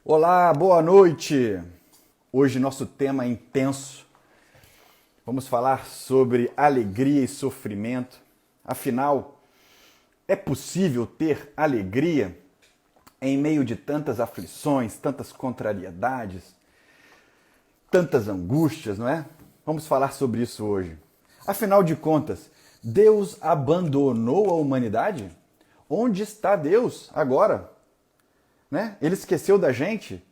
Olá, boa noite! Hoje nosso tema é intenso. Vamos falar sobre alegria e sofrimento. Afinal, é possível ter alegria em meio de tantas aflições, tantas contrariedades, tantas angústias, não é? Vamos falar sobre isso hoje. Afinal de contas, Deus abandonou a humanidade? Onde está Deus agora? Né? Ele esqueceu da gente?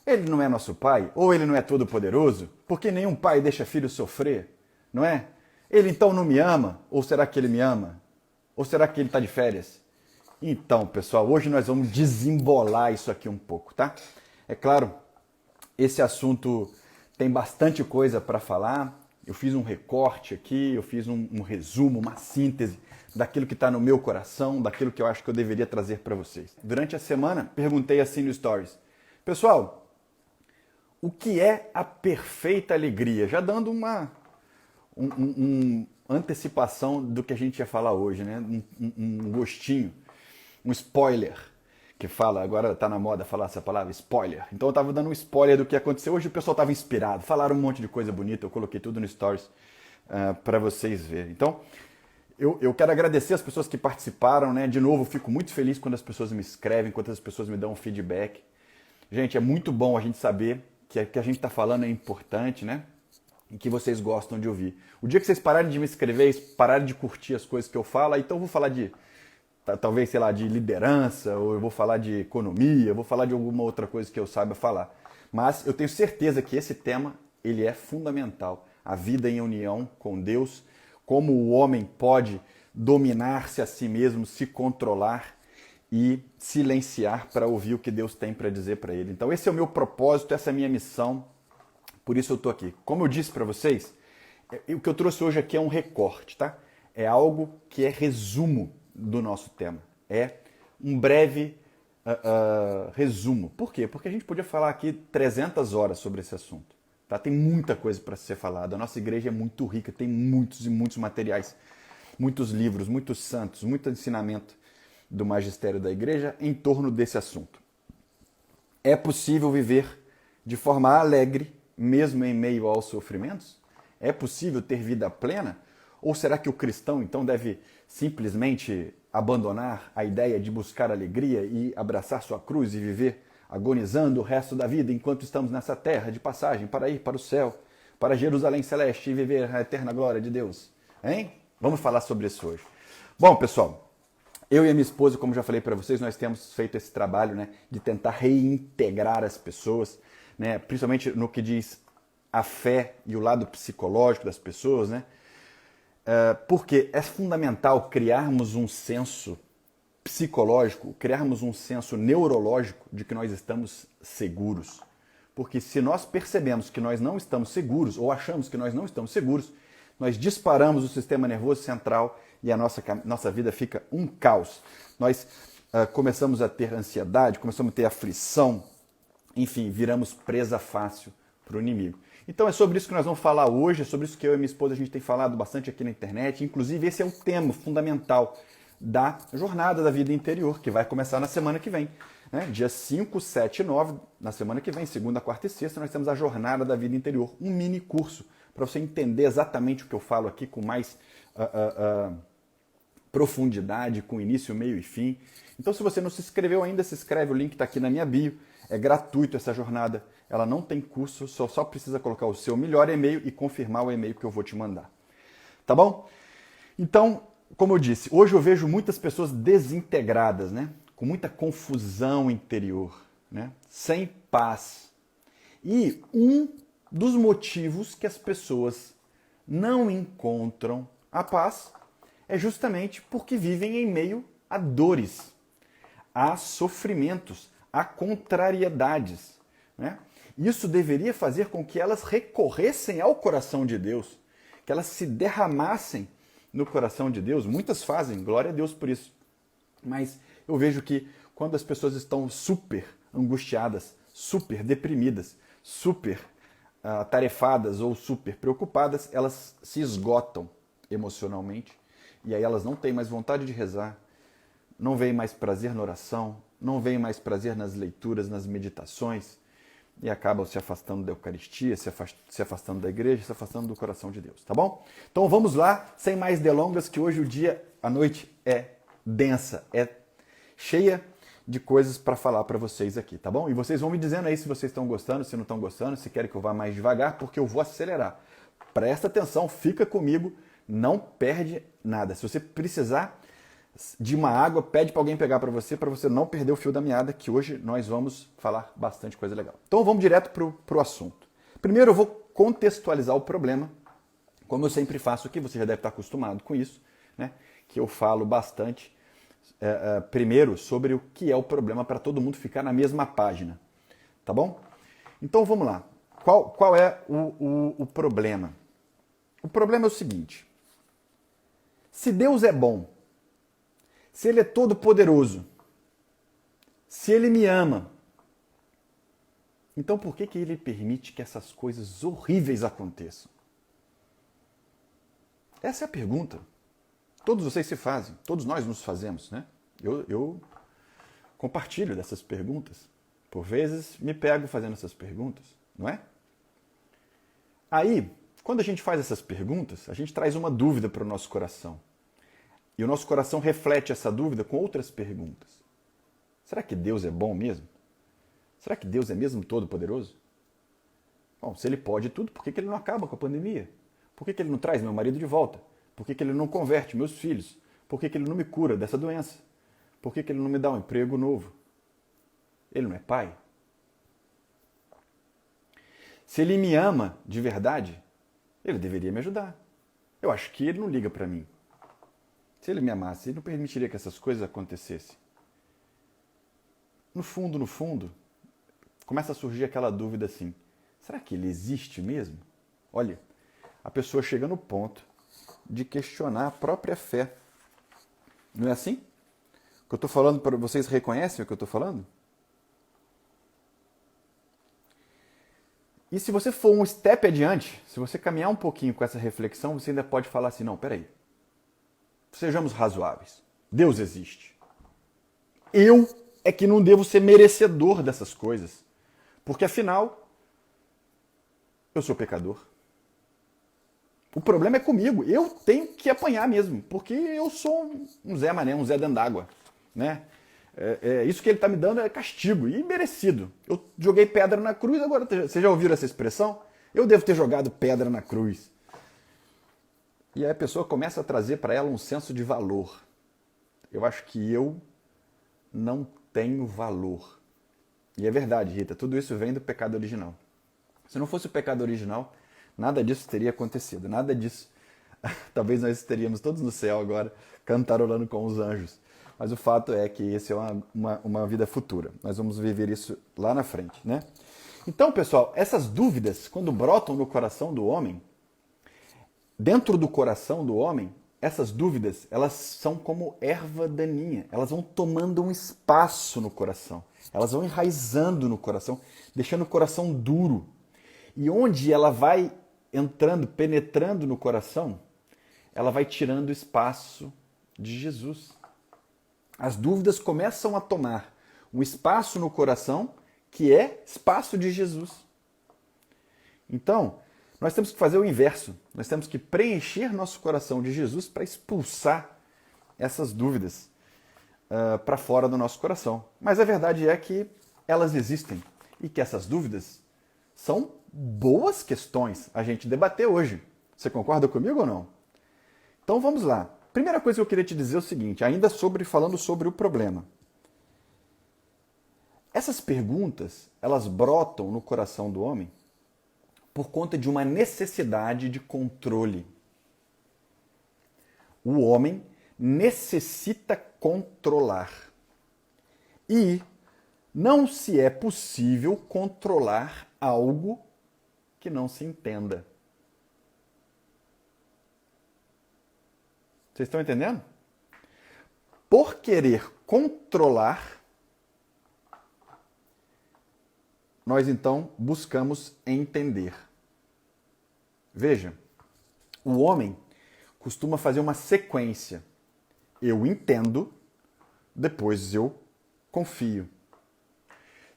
Ele não é nosso pai? Ou ele não é todo poderoso? Porque nenhum pai deixa filho sofrer, não é? Ele então não me ama? Ou será que ele me ama? Ou será que ele está de férias? Então, pessoal, hoje nós vamos desembolar isso aqui um pouco, tá? É claro, esse assunto tem bastante coisa para falar. Eu fiz um recorte aqui, eu fiz um resumo, uma síntese daquilo que está no meu coração, daquilo que eu acho que eu deveria trazer para vocês. Durante a semana, perguntei assim no Stories: pessoal, o que é a perfeita alegria? Já dando uma antecipação do que a gente ia falar hoje, né? Um gostinho, um spoiler, que fala, agora está na moda falar essa palavra, spoiler. Então eu estava dando um spoiler do que aconteceu. Hoje o pessoal estava inspirado, falaram um monte de coisa bonita, eu coloquei tudo no Stories para vocês verem. Então, eu quero agradecer as pessoas que participaram, né? De novo, fico muito feliz quando as pessoas me escrevem, quando as pessoas me dão um feedback. Gente, é muito bom a gente saber que o que a gente está falando é importante, né? E que vocês gostam de ouvir. O dia que vocês pararem de me escrever, pararem de curtir as coisas que eu falo, então eu vou falar de, talvez, sei lá, de liderança, ou eu vou falar de economia, eu vou falar de alguma outra coisa que eu saiba falar. Mas eu tenho certeza que esse tema, ele é fundamental. A vida em união com Deus, como o homem pode dominar-se a si mesmo, se controlar e silenciar para ouvir o que Deus tem para dizer para ele. Então esse é o meu propósito, essa é a minha missão, por isso eu estou aqui. Como eu disse para vocês, o que eu trouxe hoje aqui é um recorte, tá? É algo que é resumo do nosso tema. É um breve resumo. Por quê? Porque a gente podia falar aqui 300 horas sobre esse assunto. Tá? Tem muita coisa para ser falada. A nossa igreja é muito rica, tem muitos e muitos materiais, muitos livros, muitos santos, muito ensinamento do magistério da igreja em torno desse assunto. É possível viver de forma alegre, mesmo em meio aos sofrimentos? É possível ter vida plena? Ou será que o cristão, então, deve simplesmente abandonar a ideia de buscar alegria e abraçar sua cruz e viver agonizando o resto da vida enquanto estamos nessa terra de passagem para ir para o céu, para Jerusalém Celeste e viver a eterna glória de Deus? Hein? Vamos falar sobre isso hoje. Bom, pessoal, eu e a minha esposa, como já falei para vocês, nós temos feito esse trabalho, né, de tentar reintegrar as pessoas, né, principalmente no que diz a fé e o lado psicológico das pessoas, né, porque é fundamental criarmos um senso psicológico, criarmos um senso neurológico de que nós estamos seguros. Porque se nós percebemos que nós não estamos seguros, ou achamos que nós não estamos seguros, nós disparamos o sistema nervoso central e a nossa vida fica um caos. Nós começamos a ter ansiedade, começamos a ter aflição, enfim, viramos presa fácil para o inimigo. Então é sobre isso que nós vamos falar hoje, é sobre isso que eu e minha esposa a gente tem falado bastante aqui na internet. Inclusive esse é o tema fundamental da Jornada da Vida Interior, que vai começar na semana que vem. Né? Dia 5, 7 e 9, na semana que vem, segunda, quarta e sexta, nós temos a Jornada da Vida Interior, um mini curso, para você entender exatamente o que eu falo aqui com mais profundidade, com início, meio e fim. Então, se você não se inscreveu ainda, se inscreve, o link está aqui na minha bio. É gratuito essa jornada, ela não tem custo, só precisa colocar o seu melhor e-mail e confirmar o e-mail que eu vou te mandar. Tá bom? Então, como eu disse, hoje eu vejo muitas pessoas desintegradas, né? Com muita confusão interior, né? Sem paz. E um dos motivos que as pessoas não encontram a paz é justamente porque vivem em meio a dores, a sofrimentos, a contrariedades. Né? Isso deveria fazer com que elas recorressem ao coração de Deus, que elas se derramassem no coração de Deus. Muitas fazem, glória a Deus por isso. Mas eu vejo que quando as pessoas estão super angustiadas, super deprimidas, super atarefadas ou super preocupadas, elas se esgotam emocionalmente e aí elas não têm mais vontade de rezar, não veem mais prazer na oração, não veem mais prazer nas leituras, nas meditações, e acabam se afastando da Eucaristia, se afastando da igreja, se afastando do coração de Deus, tá bom? Então vamos lá, sem mais delongas, que hoje a noite é densa, é cheia de coisas para falar para vocês aqui, tá bom? E vocês vão me dizendo aí se vocês estão gostando, se não estão gostando, se querem que eu vá mais devagar, porque eu vou acelerar. Presta atenção, fica comigo, não perde nada. Se você precisar de uma água, pede para alguém pegar para você não perder o fio da meada, que hoje nós vamos falar bastante coisa legal. Então vamos direto para o assunto. Primeiro eu vou contextualizar o problema, como eu sempre faço aqui, você já deve estar acostumado com isso, né? Que eu falo bastante primeiro sobre o que é o problema para todo mundo ficar na mesma página, tá bom? Então vamos lá. Qual é o problema? O problema é o seguinte: se Deus é bom, se Ele é todo poderoso, se Ele me ama, então por que Ele permite que essas coisas horríveis aconteçam? Essa é a pergunta. Todos vocês se fazem, todos nós nos fazemos, né? Eu compartilho dessas perguntas. Por vezes me pego fazendo essas perguntas, não é? Aí, quando a gente faz essas perguntas, a gente traz uma dúvida para o nosso coração. E o nosso coração reflete essa dúvida com outras perguntas. Será que Deus é bom mesmo? Será que Deus é mesmo todo-poderoso? Bom, se Ele pode tudo, por que Ele não acaba com a pandemia? Por que Ele não traz meu marido de volta? Por que Ele não converte meus filhos? Por que Ele não me cura dessa doença? Por que Ele não me dá um emprego novo? Ele não é pai? Se Ele me ama de verdade, Ele deveria me ajudar. Eu acho que Ele não liga para mim. Se Ele me amasse, Ele não permitiria que essas coisas acontecessem. No fundo, começa a surgir aquela dúvida assim: será que Ele existe mesmo? Olha, a pessoa chega no ponto de questionar a própria fé. Não é assim? O que eu estou falando, para vocês reconhecem o que eu estou falando? E se você for um step adiante, se você caminhar um pouquinho com essa reflexão, você ainda pode falar assim: não, peraí, sejamos razoáveis. Deus existe. Eu é que não devo ser merecedor dessas coisas, porque afinal, eu sou pecador. O problema é comigo, eu tenho que apanhar mesmo, porque eu sou um Zé Mané, um Zé dentro d'água, né? Isso que ele está me dando é castigo, e merecido. Eu joguei pedra na cruz, agora, vocês já ouviram essa expressão? Eu devo ter jogado pedra na cruz. E aí a pessoa começa a trazer para ela um senso de valor. Eu acho que eu não tenho valor. E é verdade, Rita, tudo isso vem do pecado original. Se não fosse o pecado original, nada disso teria acontecido, nada disso. Talvez nós estaríamos todos no céu agora, cantarolando com os anjos. Mas o fato é que esse é uma vida futura. Nós vamos viver isso lá na frente, né? Então, pessoal, essas dúvidas, quando brotam no coração do homem, dentro do coração do homem, essas dúvidas, elas são como erva daninha. Elas vão tomando um espaço no coração. Elas vão enraizando no coração, deixando o coração duro. E onde ela vai entrando, penetrando no coração, ela vai tirando o espaço de Jesus. As dúvidas começam a tomar um espaço no coração que é espaço de Jesus. Então, nós temos que fazer o inverso. Nós temos que preencher nosso coração de Jesus para expulsar essas dúvidas para fora do nosso coração. Mas a verdade é que elas existem e que essas dúvidas são boas questões a gente debater hoje. Você concorda comigo ou não? Então vamos lá. Primeira coisa que eu queria te dizer é o seguinte, ainda falando sobre o problema. Essas perguntas, elas brotam no coração do homem por conta de uma necessidade de controle. O homem necessita controlar. E não se é possível controlar algo que não se entenda. Vocês estão entendendo? Por querer controlar, nós então buscamos entender. Veja, o homem costuma fazer uma sequência. Eu entendo, depois eu confio.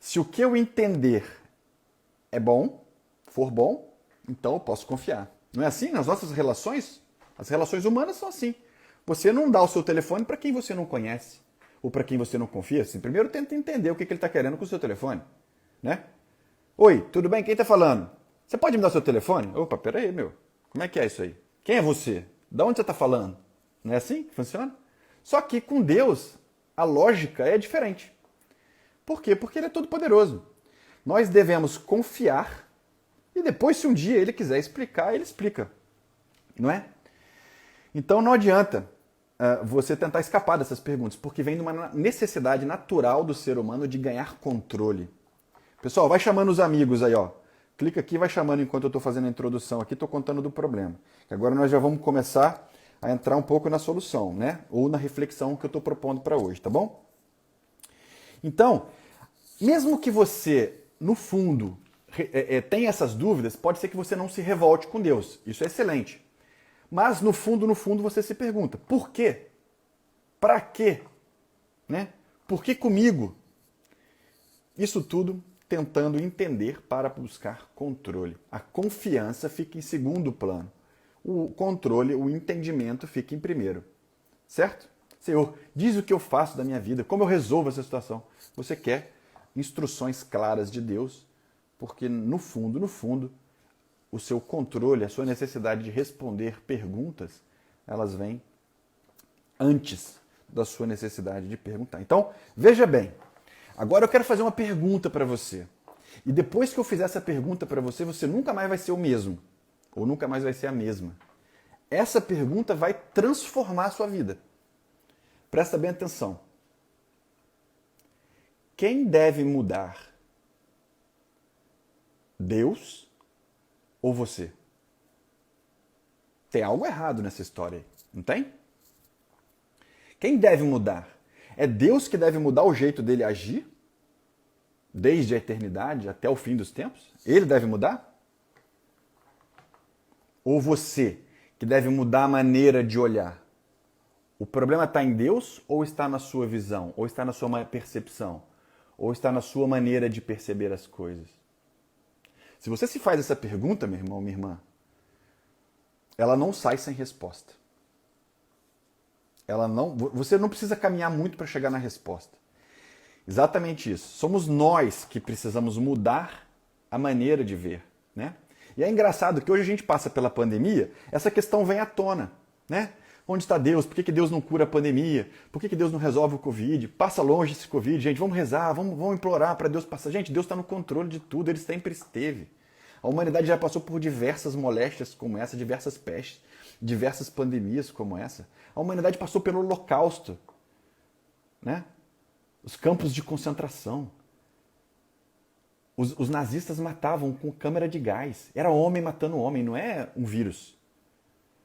Se o que eu entender é bom, for bom, então eu posso confiar. Não é assim nas nossas relações? As relações humanas são assim. Você não dá o seu telefone para quem você não conhece ou para quem você não confia. Assim, primeiro tenta entender o que ele está querendo com o seu telefone. Né? Oi, tudo bem? Quem está falando? Você pode me dar o seu telefone? Opa, peraí, meu. Como é que é isso aí? Quem é você? De onde você está falando? Não é assim que funciona? Só que com Deus, a lógica é diferente. Por quê? Porque Ele é todo poderoso. Nós devemos confiar e depois, se um dia Ele quiser explicar, Ele explica. Não é? Então não adianta você tentar escapar dessas perguntas, porque vem de uma necessidade natural do ser humano de ganhar controle. Pessoal, vai chamando os amigos aí, ó. Clica aqui e vai chamando enquanto eu estou fazendo a introdução aqui, estou contando do problema. Agora nós já vamos começar a entrar um pouco na solução, né? Ou na reflexão que eu estou propondo para hoje, tá bom? Então, mesmo que você, no fundo, tenha essas dúvidas, pode ser que você não se revolte com Deus. Isso é excelente. Mas, no fundo, você se pergunta, por quê? Para quê? Né? Por que comigo? Isso tudo tentando entender para buscar controle. A confiança fica em segundo plano. O controle, o entendimento fica em primeiro. Certo? Senhor, diz o que eu faço da minha vida, como eu resolvo essa situação. Você quer instruções claras de Deus, porque no fundo, o seu controle, a sua necessidade de responder perguntas, elas vêm antes da sua necessidade de perguntar. Então, veja bem, agora eu quero fazer uma pergunta para você. E depois que eu fizer essa pergunta para você, você nunca mais vai ser o mesmo, ou nunca mais vai ser a mesma. Essa pergunta vai transformar a sua vida. Presta bem atenção. Quem deve mudar? Deus ou você? Tem algo errado nessa história aí, não tem? Quem deve mudar? É Deus que deve mudar o jeito dele agir? Desde a eternidade até o fim dos tempos? Ele deve mudar? Ou você que deve mudar a maneira de olhar? O problema está em Deus ou está na sua visão? Ou está na sua percepção? Ou está na sua maneira de perceber as coisas? Se você se faz essa pergunta, meu irmão, minha irmã, ela não sai sem resposta. Você não precisa caminhar muito para chegar na resposta. Exatamente isso. Somos nós que precisamos mudar a maneira de ver, né? E é engraçado que hoje a gente passa pela pandemia, essa questão vem à tona, né? Onde está Deus? Por que Deus não cura a pandemia? Por que Deus não resolve o Covid? Passa longe esse Covid, gente. Vamos rezar, vamos implorar para Deus passar. Gente, Deus está no controle de tudo, Ele sempre esteve. A humanidade já passou por diversas moléstias como essa, diversas pestes, diversas pandemias como essa. A humanidade passou pelo Holocausto, né? Os campos de concentração. Os nazistas matavam com câmara de gás. Era homem matando homem, não é um vírus.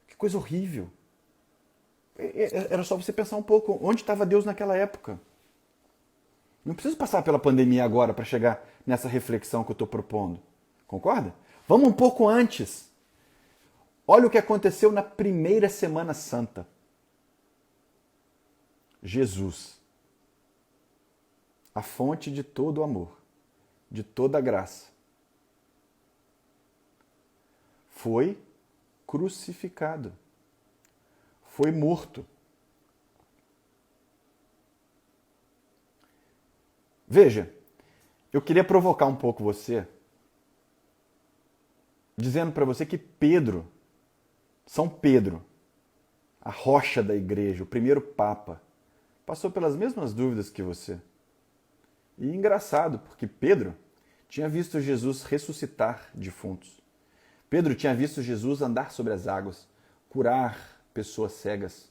Que coisa horrível. Era só você pensar um pouco, onde estava Deus naquela época? Não preciso passar pela pandemia agora para chegar nessa reflexão que eu estou propondo. Concorda? Vamos um pouco antes. Olha o que aconteceu na primeira Semana Santa. Jesus, a fonte de todo o amor, de toda a graça, foi crucificado. Foi morto. Veja, eu queria provocar um pouco você, dizendo para você que Pedro, São Pedro, a rocha da igreja, o primeiro papa, passou pelas mesmas dúvidas que você. E engraçado, porque Pedro tinha visto Jesus ressuscitar defuntos. Pedro tinha visto Jesus andar sobre as águas, curar pessoas cegas.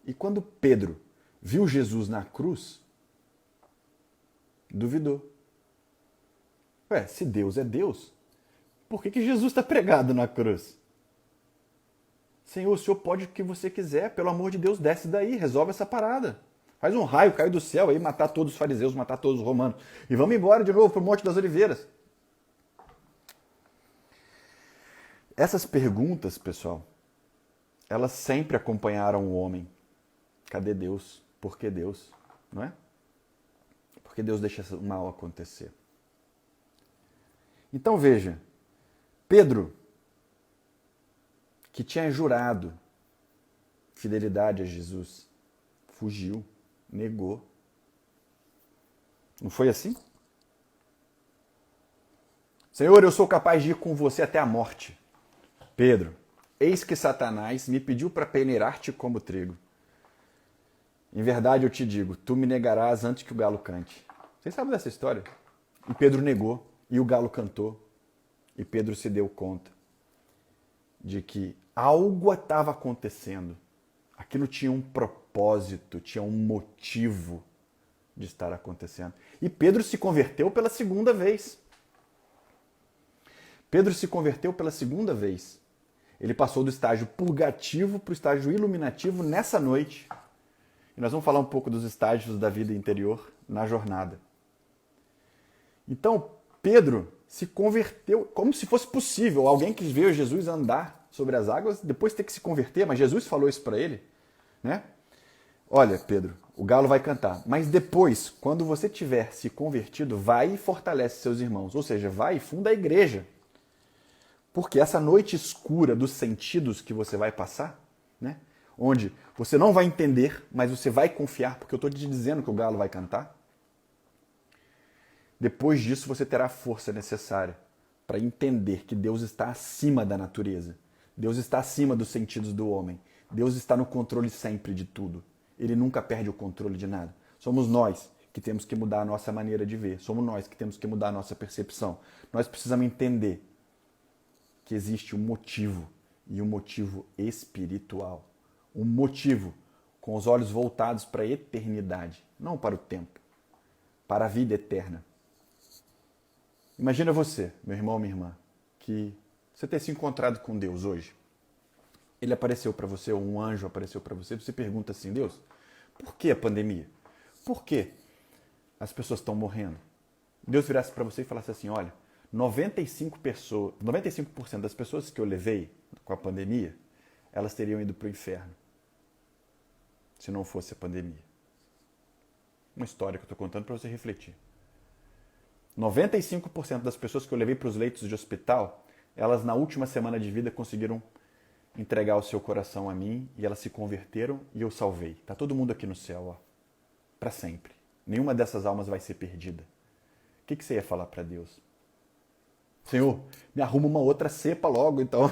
E quando Pedro viu Jesus na cruz, duvidou. Ué, se Deus é Deus, por que Jesus está pregado na cruz? Senhor, o Senhor pode o que você quiser, pelo amor de Deus, desce daí, resolve essa parada. Faz um raio, cair do céu aí, matar todos os fariseus, matar todos os romanos. E vamos embora de novo para o Monte das Oliveiras. Essas perguntas, pessoal, elas sempre acompanharam o homem. Cadê Deus? Por que Deus? Não é? Porque Deus deixa o mal acontecer. Então veja, Pedro, que tinha jurado fidelidade a Jesus, fugiu, negou. Não foi assim? Senhor, eu sou capaz de ir com você até a morte. Pedro, eis que Satanás me pediu para peneirar-te como trigo. Em verdade eu te digo, tu me negarás antes que o galo cante. Vocês sabem dessa história? E Pedro negou, e o galo cantou. E Pedro se deu conta de que algo estava acontecendo. Aquilo tinha um propósito, tinha um motivo de estar acontecendo. E Pedro se converteu pela segunda vez. Pedro se converteu pela segunda vez. Ele passou do estágio purgativo para o estágio iluminativo nessa noite. E nós vamos falar um pouco dos estágios da vida interior na jornada. Então, Pedro se converteu como se fosse possível. Alguém que veio Jesus andar sobre as águas, depois ter que se converter, mas Jesus falou isso para ele, né? Olha, Pedro, o galo vai cantar, mas depois, quando você tiver se convertido, vai e fortalece seus irmãos. Ou seja, vai e funda a igreja. Porque essa noite escura dos sentidos que você vai passar, né? Onde você não vai entender, mas você vai confiar, porque eu estou te dizendo que o galo vai cantar. Depois disso, você terá a força necessária para entender que Deus está acima da natureza. Deus está acima dos sentidos do homem. Deus está no controle sempre de tudo. Ele nunca perde o controle de nada. Somos nós que temos que mudar a nossa maneira de ver. Somos nós que temos que mudar a nossa percepção. Nós precisamos entender que existe um motivo, e um motivo espiritual. Um motivo com os olhos voltados para a eternidade, não para o tempo, para a vida eterna. Imagina você, meu irmão, minha irmã, que você ter se encontrado com Deus hoje. Ele apareceu para você, ou um anjo apareceu para você, você pergunta assim, Deus, por que a pandemia? Por que as pessoas estão morrendo? Deus virasse para você e falasse assim, olha, 95% das pessoas que eu levei com a pandemia, elas teriam ido para o inferno, se não fosse a pandemia. Uma história que eu estou contando para você refletir. 95% das pessoas que eu levei para os leitos de hospital, elas na última semana de vida conseguiram entregar o seu coração a mim e elas se converteram e eu salvei. Está todo mundo aqui no céu, ó, para sempre. Nenhuma dessas almas vai ser perdida. O que você ia falar para Deus? Senhor, me arruma uma outra cepa logo, então.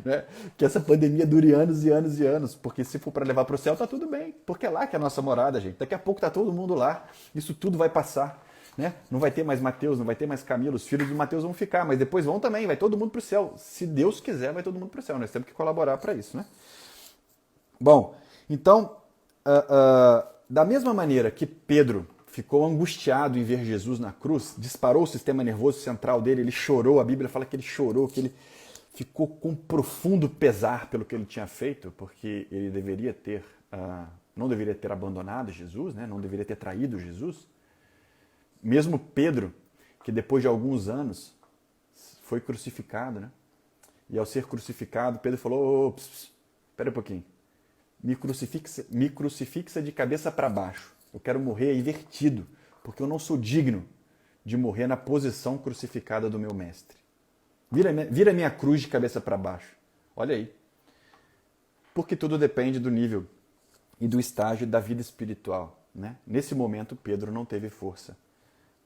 Né? Que essa pandemia dure anos e anos e anos, porque se for para levar para o céu, tá tudo bem, porque é lá que é a nossa morada, gente. Daqui a pouco tá todo mundo lá, isso tudo vai passar. Né? Não vai ter mais Mateus, não vai ter mais Camilo, os filhos de Mateus vão ficar, mas depois vão também, vai todo mundo para o céu. Se Deus quiser, vai todo mundo para o céu. Nós temos que colaborar para isso. Né? Bom, então, da mesma maneira que Pedro ficou angustiado em ver Jesus na cruz, disparou o sistema nervoso central dele, ele chorou, a Bíblia fala que ele chorou, que ele ficou com profundo pesar pelo que ele tinha feito, porque ele deveria ter, não deveria ter abandonado Jesus, né? Não deveria ter traído Jesus. Mesmo Pedro, que depois de alguns anos foi crucificado, né? E ao ser crucificado, Pedro falou, espera um pouquinho, me crucifixa de cabeça para baixo. Eu quero morrer invertido, porque eu não sou digno de morrer na posição crucificada do meu mestre. Vira minha cruz de cabeça para baixo. Olha aí. Porque tudo depende do nível e do estágio da vida espiritual. Né? Nesse momento, Pedro não teve força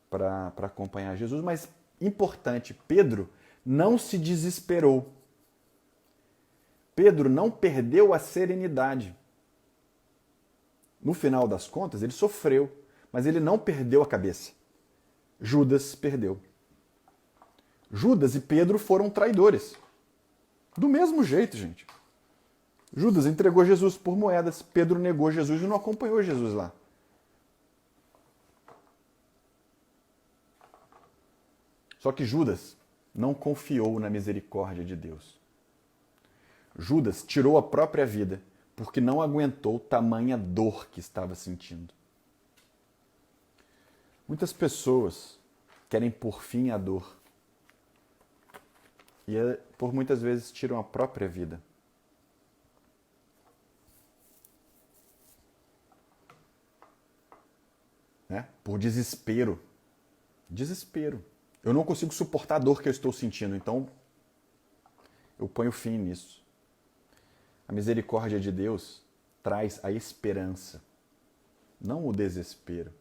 para acompanhar Jesus, mas importante, Pedro não se desesperou. Pedro não perdeu a serenidade. No final das contas, ele sofreu, mas ele não perdeu a cabeça. Judas perdeu. Judas e Pedro foram traidores. Do mesmo jeito, gente. Judas entregou Jesus por moedas, Pedro negou Jesus e não acompanhou Jesus lá. Só que Judas não confiou na misericórdia de Deus. Judas tirou a própria vida porque não aguentou tamanha dor que estava sentindo. Muitas pessoas querem pôr fim à dor e por muitas vezes tiram a própria vida. né? Por desespero. Desespero. Eu não consigo suportar a dor que eu estou sentindo, então eu ponho fim nisso. A misericórdia de Deus traz a esperança, não o desespero.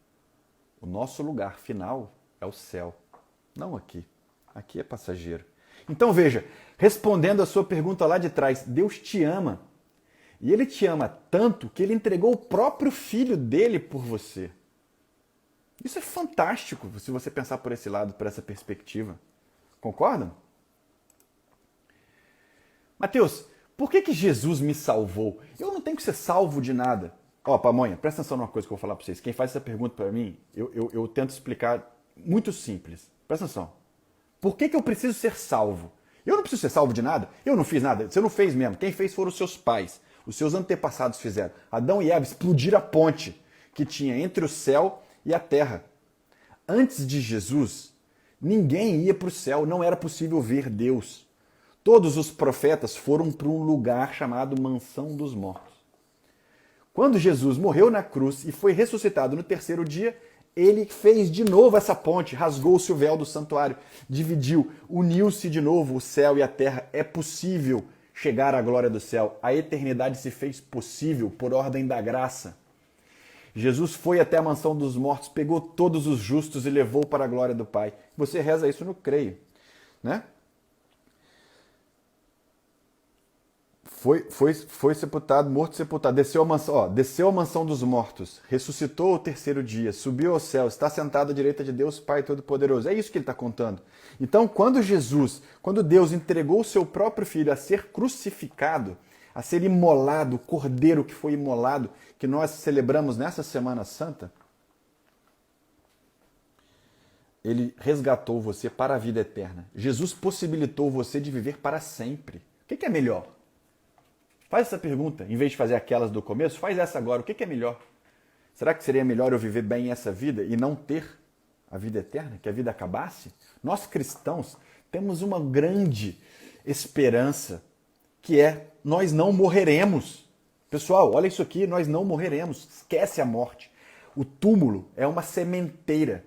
O nosso lugar final é o céu, não aqui. Aqui é passageiro. Então veja, respondendo a sua pergunta lá de trás, Deus te ama. E Ele te ama tanto que Ele entregou o próprio Filho dele por você. Isso é fantástico, se você pensar por esse lado, por essa perspectiva. Concordam? Mateus, por que Jesus me salvou? Eu não tenho que ser salvo de nada. Ó, pamonha, presta atenção numa coisa que eu vou falar para vocês. Quem faz essa pergunta para mim, eu tento explicar muito simples. Presta atenção. Por que eu preciso ser salvo? Eu não preciso ser salvo de nada. Eu não fiz nada. Você não fez mesmo. Quem fez foram os seus pais. Os seus antepassados fizeram. Adão e Eva explodiram a ponte que tinha entre o céu e a terra. Antes de Jesus, ninguém ia para o céu. Não era possível ver Deus. Todos os profetas foram para um lugar chamado Mansão dos Mortos. Quando Jesus morreu na cruz e foi ressuscitado no terceiro dia, ele fez de novo essa ponte, rasgou-se o véu do santuário, dividiu, uniu-se de novo o céu e a terra. É possível chegar à glória do céu. A eternidade se fez possível por ordem da graça. Jesus foi até a mansão dos mortos, pegou todos os justos e levou para a glória do Pai. Você reza isso no creio, né? Foi sepultado, morto e sepultado. Desceu a mansão dos mortos, ressuscitou ao terceiro dia, subiu ao céu, está sentado à direita de Deus, Pai Todo-Poderoso. É isso que ele está contando. Então, quando Deus entregou o seu próprio Filho a ser crucificado, a ser imolado, o cordeiro que foi imolado, que nós celebramos nessa Semana Santa, ele resgatou você para a vida eterna. Jesus possibilitou você de viver para sempre. O que é melhor? Faz essa pergunta, em vez de fazer aquelas do começo, faz essa agora. O que é melhor? Será que seria melhor eu viver bem essa vida e não ter a vida eterna, que a vida acabasse? Nós cristãos temos uma grande esperança, que é nós não morreremos. Pessoal, olha isso aqui, nós não morreremos. Esquece a morte. O túmulo é uma sementeira.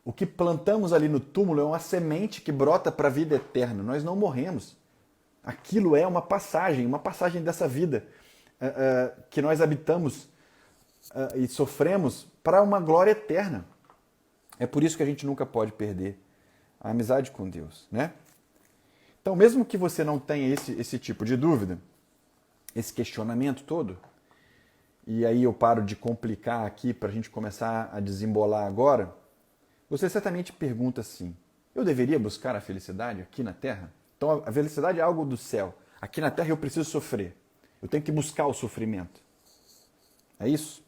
O que plantamos ali no túmulo é uma semente que brota para a vida eterna. Nós não morremos. Aquilo é uma passagem dessa vida que nós habitamos e sofremos para uma glória eterna. É por isso que a gente nunca pode perder a amizade com Deus, né? Então, mesmo que você não tenha esse tipo de dúvida, esse questionamento todo, e aí eu paro de complicar aqui para a gente começar a desembolar agora, você certamente pergunta assim, eu deveria buscar a felicidade aqui na Terra? Então a felicidade é algo do céu. Aqui na Terra eu preciso sofrer. Eu tenho que buscar o sofrimento. É isso?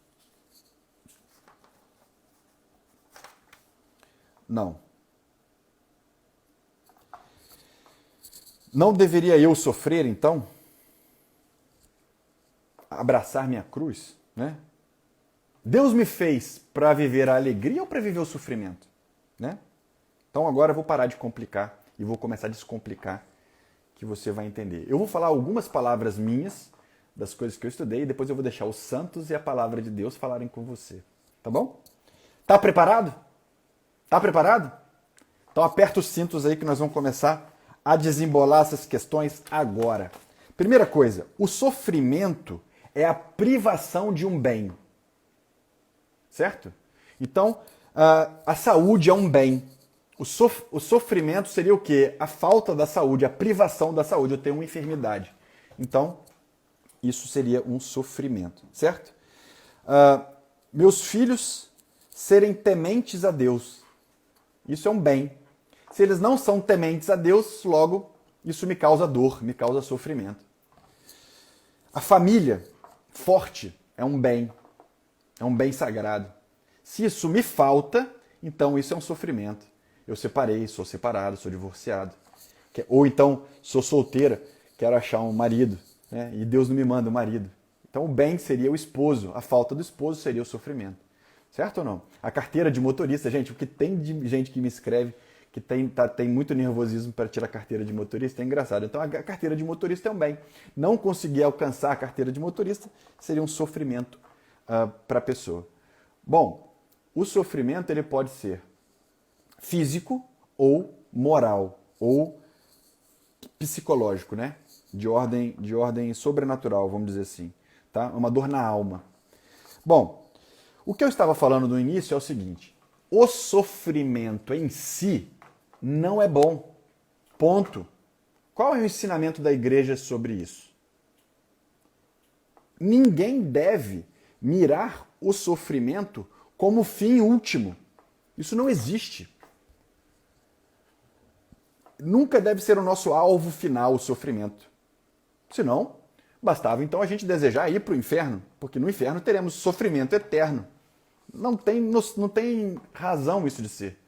Não. Não deveria eu sofrer, então? Abraçar minha cruz, né? Deus me fez para viver a alegria ou para viver o sofrimento, né? Então agora eu vou parar de complicar e vou começar a descomplicar, que você vai entender. Eu vou falar algumas palavras minhas, das coisas que eu estudei, e depois eu vou deixar os santos e a palavra de Deus falarem com você. Tá bom? Tá preparado? Tá preparado? Então aperta os cintos aí que nós vamos começar a desembolar essas questões agora. Primeira coisa, o sofrimento é a privação de um bem. Certo? Então, a saúde é um bem. O sofrimento seria o quê? A falta da saúde, a privação da saúde. Eu tenho uma enfermidade. Então, isso seria um sofrimento, certo? Meus filhos serem tementes a Deus. Isso é um bem. Se eles não são tementes a Deus, logo, isso me causa dor, me causa sofrimento. A família forte é um bem sagrado. Se isso me falta, então isso é um sofrimento. Eu separei, sou separado, sou divorciado. Ou então, sou solteira, quero achar um marido, né? E Deus não me manda um marido. Então o bem seria o esposo, a falta do esposo seria o sofrimento. Certo ou não? A carteira de motorista, gente, o que tem de gente que me escreve que tem muito nervosismo para tirar a carteira de motorista, é engraçado. Então a carteira de motorista é um bem. Não conseguir alcançar a carteira de motorista seria um sofrimento para a pessoa. Bom, o sofrimento ele pode ser físico ou moral, ou psicológico, né? De ordem sobrenatural, vamos dizer assim. Tá? Uma dor na alma. Bom, o que eu estava falando no início é o seguinte: o sofrimento em si não é bom. Ponto. Qual é o ensinamento da igreja sobre isso? Ninguém deve mirar o sofrimento como fim último. Isso não existe. Nunca deve ser o nosso alvo final o sofrimento. Senão, bastava então a gente desejar ir para o inferno, porque no inferno teremos sofrimento eterno. Não tem razão isso de ser.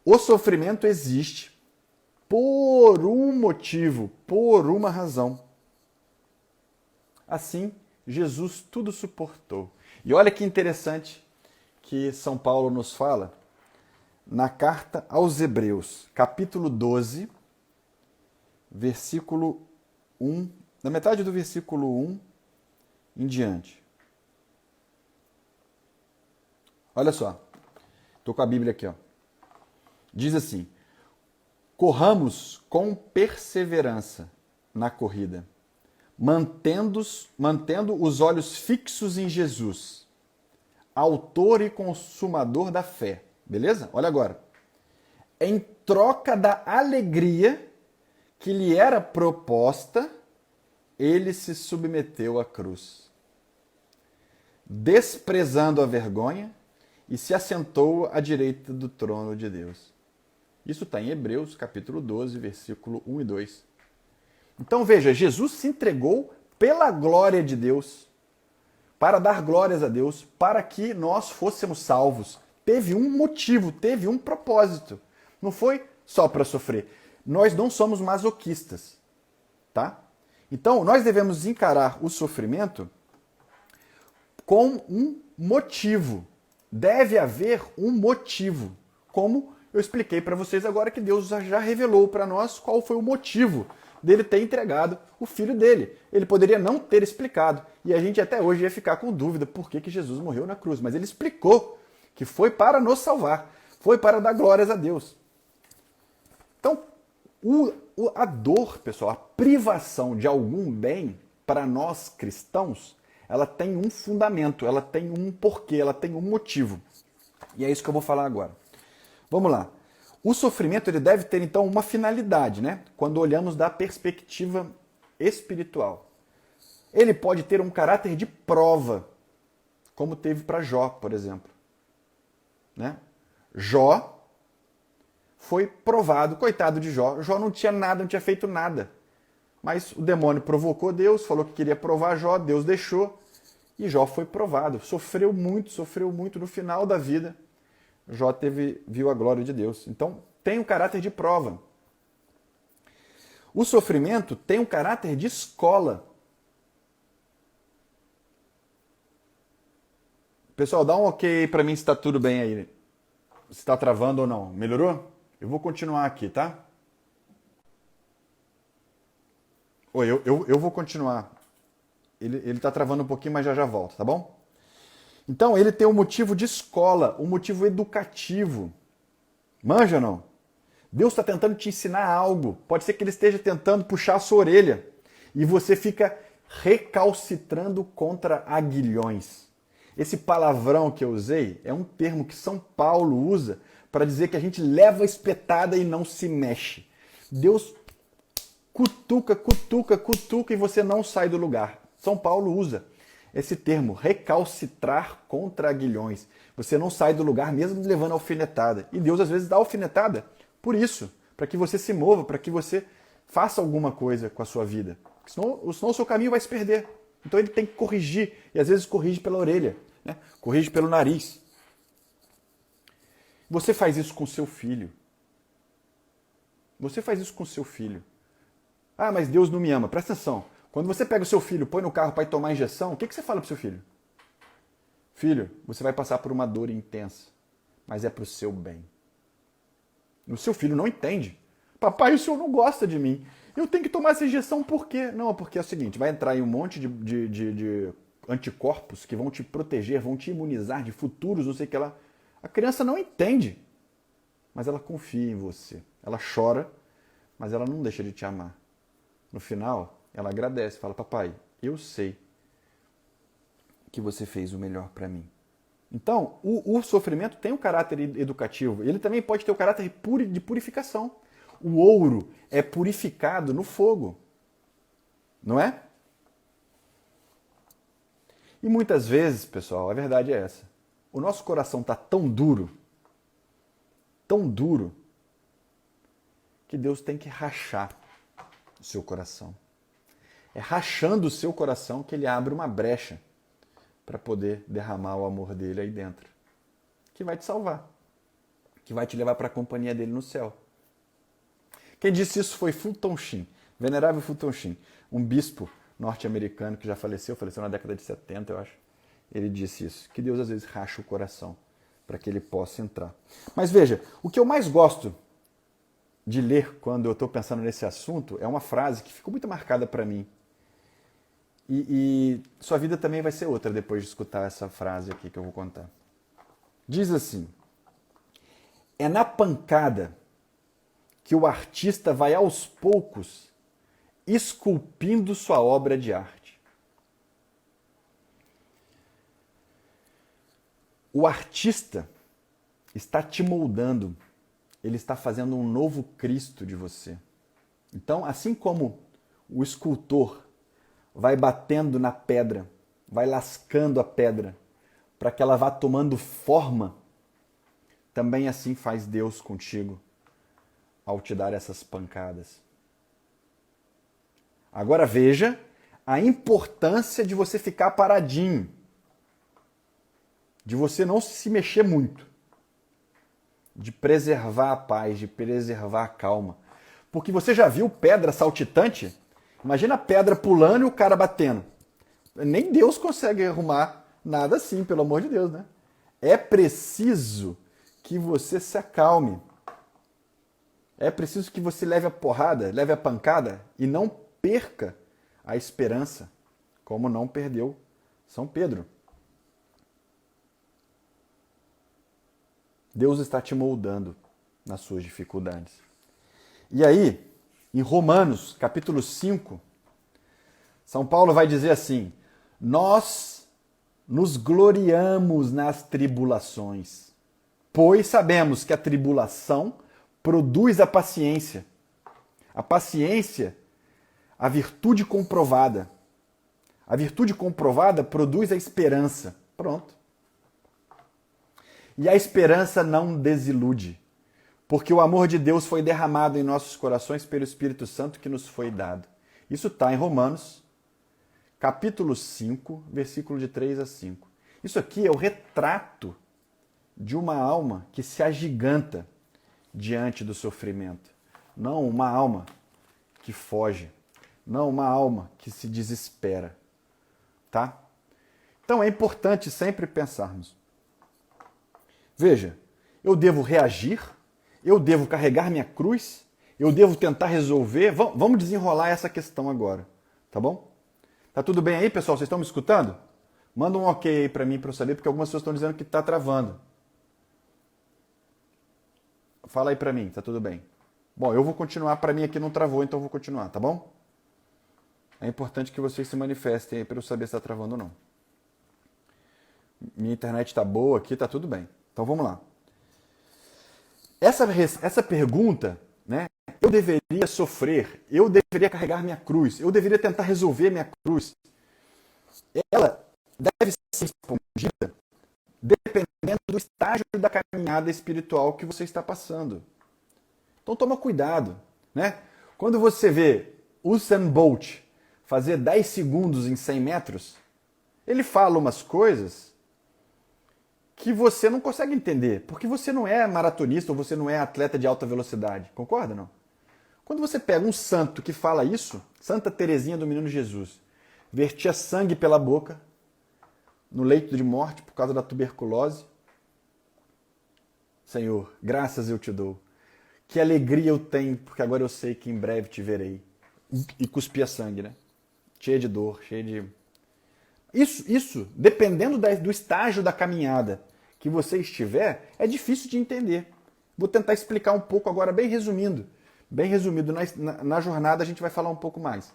O sofrimento existe por um motivo, por uma razão. Assim, Jesus tudo suportou. E olha que interessante que São Paulo nos fala na carta aos Hebreus, capítulo 12, versículo 1, na metade do versículo 1 em diante. Olha só, estou com a Bíblia aqui, ó. Diz assim: corramos com perseverança na corrida, mantendo os olhos fixos em Jesus, autor e consumador da fé. Beleza? Olha agora. Em troca da alegria que lhe era proposta, ele se submeteu à cruz, desprezando a vergonha, e se assentou à direita do trono de Deus. Isso está em Hebreus, capítulo 12, versículo 1 e 2. Então veja, Jesus se entregou pela glória de Deus, para dar glórias a Deus, para que nós fôssemos salvos. Teve um motivo, teve um propósito. Não foi só para sofrer. Nós não somos masoquistas, tá? Então, nós devemos encarar o sofrimento com um motivo. Deve haver um motivo. Como eu expliquei para vocês agora que Deus já revelou para nós qual foi o motivo dele ter entregado o filho dele. Ele poderia não ter explicado. E a gente até hoje ia ficar com dúvida por que Jesus morreu na cruz. Mas ele explicou que foi para nos salvar. Foi para dar glórias a Deus. Então, a dor, pessoal, a privação de algum bem, para nós cristãos, ela tem um fundamento, ela tem um porquê, ela tem um motivo. E é isso que eu vou falar agora. Vamos lá. O sofrimento ele deve ter, então, uma finalidade, né? Quando olhamos da perspectiva espiritual. Ele pode ter um caráter de prova, como teve para Jó, por exemplo. Né? Jó foi provado, coitado de Jó. Jó não tinha nada, não tinha feito nada. Mas o demônio provocou Deus, falou que queria provar Jó, Deus deixou. E Jó foi provado. Sofreu muito. No final da vida, Jó viu a glória de Deus. Então, tem um caráter de prova. O sofrimento tem um caráter de escola. Pessoal, dá um ok para mim se está tudo bem aí. Se está travando ou não. Melhorou? Eu vou continuar aqui, tá? Oi, eu vou continuar. Ele está travando um pouquinho, mas já volta, tá bom? Então, ele tem um motivo de escola, um motivo educativo. Manja ou não? Deus está tentando te ensinar algo. Pode ser que ele esteja tentando puxar a sua orelha. E você fica recalcitrando contra aguilhões. Esse palavrão que eu usei é um termo que São Paulo usa para dizer que a gente leva a espetada e não se mexe. Deus cutuca e você não sai do lugar. São Paulo usa esse termo, recalcitrar contra aguilhões. Você não sai do lugar mesmo levando alfinetada. E Deus às vezes dá alfinetada por isso, para que você se mova, para que você faça alguma coisa com a sua vida. Senão o seu caminho vai se perder. Então ele tem que corrigir, e às vezes corrige pela orelha, né? Corrige pelo nariz. Você faz isso com seu filho. Você faz isso com seu filho. Ah, mas Deus não me ama. Presta atenção. Quando você pega o seu filho, põe no carro para ir tomar injeção, o que você fala para o seu filho? Filho, você vai passar por uma dor intensa, mas é para o seu bem. O seu filho não entende. Papai, o senhor não gosta de mim. Eu tenho que tomar essa injeção por quê? Não, porque é o seguinte, vai entrar aí um monte de anticorpos que vão te proteger, vão te imunizar de futuros, não sei o que lá. A criança não entende, mas ela confia em você. Ela chora, mas ela não deixa de te amar. No final, ela agradece, fala: papai, eu sei que você fez o melhor para mim. Então, o sofrimento tem um caráter educativo. Ele também pode ter o caráter de purificação. O ouro é purificado no fogo. Não é? E muitas vezes, pessoal, a verdade é essa. O nosso coração está tão duro, que Deus tem que rachar o seu coração. É rachando o seu coração que ele abre uma brecha para poder derramar o amor dele aí dentro, que vai te salvar, que vai te levar para a companhia dele no céu. Quem disse isso foi Fulton Sheen, venerável Fulton Sheen, um bispo norte-americano que já faleceu na década de 70, eu acho. Ele disse isso, que Deus às vezes racha o coração para que ele possa entrar. Mas veja, o que eu mais gosto de ler quando eu estou pensando nesse assunto é uma frase que ficou muito marcada para mim. E sua vida também vai ser outra depois de escutar essa frase aqui que eu vou contar. Diz assim: é na pancada que o artista vai aos poucos esculpindo sua obra de arte. O artista está te moldando, ele está fazendo um novo Cristo de você. Então, assim como o escultor vai batendo na pedra, vai lascando a pedra, para que ela vá tomando forma, também assim faz Deus contigo, ao te dar essas pancadas. Agora veja a importância de você ficar paradinho, de você não se mexer muito, de preservar a paz, de preservar a calma. Porque você já viu pedra saltitante? Imagina a pedra pulando e o cara batendo. Nem Deus consegue arrumar nada assim, pelo amor de Deus, né? É preciso que você se acalme. É preciso que você leve a porrada, leve a pancada e não perca a esperança, como não perdeu São Pedro. Deus está te moldando nas suas dificuldades. E aí, em Romanos, capítulo 5, São Paulo vai dizer assim: nós nos gloriamos nas tribulações, pois sabemos que a tribulação produz a paciência. A paciência, a virtude comprovada. A virtude comprovada produz a esperança. Pronto. E a esperança não desilude, porque o amor de Deus foi derramado em nossos corações pelo Espírito Santo que nos foi dado. Isso está em Romanos, capítulo 5, versículo de 3 a 5. Isso aqui é o retrato de uma alma que se agiganta diante do sofrimento. Não uma alma que foge, não uma alma que se desespera. Tá? Então é importante sempre pensarmos. Veja, eu devo reagir, eu devo carregar minha cruz, eu devo tentar resolver. Vamos desenrolar essa questão agora, tá bom? Tá tudo bem aí, pessoal? Vocês estão me escutando? Manda um ok aí para mim, para eu saber, porque algumas pessoas estão dizendo que está travando. Fala aí para mim, tá tudo bem. Bom, eu vou continuar, para mim aqui não travou, então eu vou continuar, tá bom? É importante que vocês se manifestem aí para eu saber se está travando ou não. Minha internet está boa aqui, tá tudo bem. Então vamos lá. Essa pergunta, né? Eu deveria sofrer, eu deveria carregar minha cruz, eu deveria tentar resolver minha cruz. Ela deve ser respondida dependendo do estágio da caminhada espiritual que você está passando. Então toma cuidado, né? Quando você vê Usain Bolt fazer 10 segundos em 100 metros, ele fala umas coisas que você não consegue entender, porque você não é maratonista ou você não é atleta de alta velocidade. Concorda, não? Quando você pega um santo que fala isso, Santa Teresinha do Menino Jesus, vertia sangue pela boca, no leito de morte por causa da tuberculose. Senhor, graças eu te dou. Que alegria eu tenho, porque agora eu sei que em breve te verei. E cuspia sangue, né? Cheia de dor, cheia de... Isso, dependendo do estágio da caminhada que você estiver, é difícil de entender. Vou tentar explicar um pouco agora, bem resumindo. Bem resumido, na jornada a gente vai falar um pouco mais.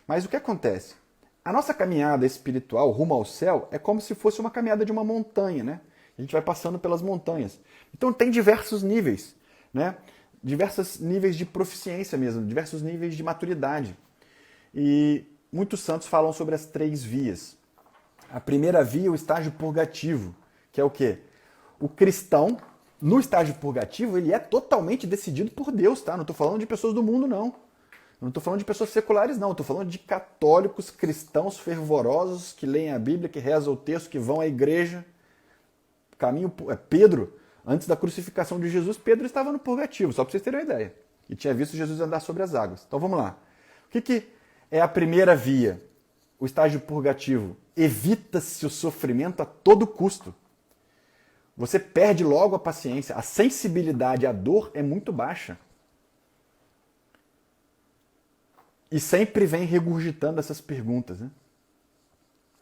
Mas o que acontece? A nossa caminhada espiritual rumo ao céu é como se fosse uma caminhada de uma montanha, né? A gente vai passando pelas montanhas. Então tem diversos níveis, né? Diversos níveis de proficiência mesmo, diversos níveis de maturidade. E muitos santos falam sobre as 3 vias. A primeira via é o estágio purgativo, que é o quê? O cristão, no estágio purgativo, ele é totalmente decidido por Deus, tá? Não estou falando de pessoas do mundo, não. Não estou falando de pessoas seculares, não. Estou falando de católicos, cristãos fervorosos, que leem a Bíblia, que rezam o texto, que vão à igreja. Pedro, antes da crucificação de Jesus, Pedro estava no purgativo, só para vocês terem uma ideia. E tinha visto Jesus andar sobre as águas. Então vamos lá. O que é a primeira via? O estágio purgativo. Evita-se o sofrimento a todo custo. Você perde logo a paciência. A sensibilidade à dor é muito baixa. E sempre vem regurgitando essas perguntas, né?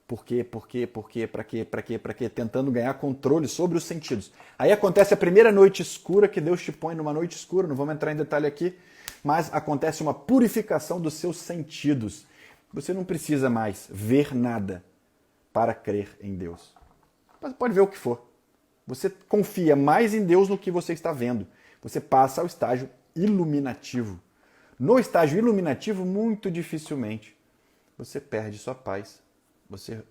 Por quê? Por quê? Por quê? Para quê? Para quê? Para quê? Tentando ganhar controle sobre os sentidos. Aí acontece a primeira noite escura que Deus te põe numa noite escura, não vamos entrar em detalhe aqui, mas acontece uma purificação dos seus sentidos. Você não precisa mais ver nada para crer em Deus. Mas pode ver o que for. Você confia mais em Deus no que você está vendo. Você passa ao estágio iluminativo. No estágio iluminativo, muito dificilmente, você perde sua paz. Você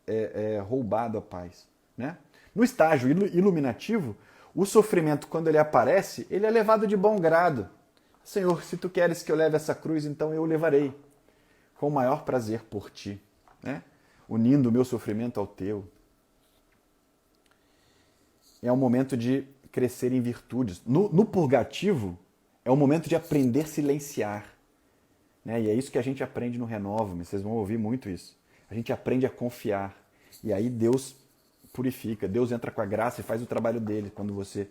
é roubado a paz. Né? No estágio iluminativo, o sofrimento, quando ele aparece, ele é levado de bom grado. Senhor, se tu queres que eu leve essa cruz, então eu o levarei. Com o maior prazer por ti. Né? Unindo o meu sofrimento ao teu. É um momento de crescer em virtudes. No purgativo, é o momento de aprender a silenciar. Né? E é isso que a gente aprende no Renova, vocês vão ouvir muito isso. A gente aprende a confiar. E aí Deus purifica, Deus entra com a graça e faz o trabalho dele. Quando você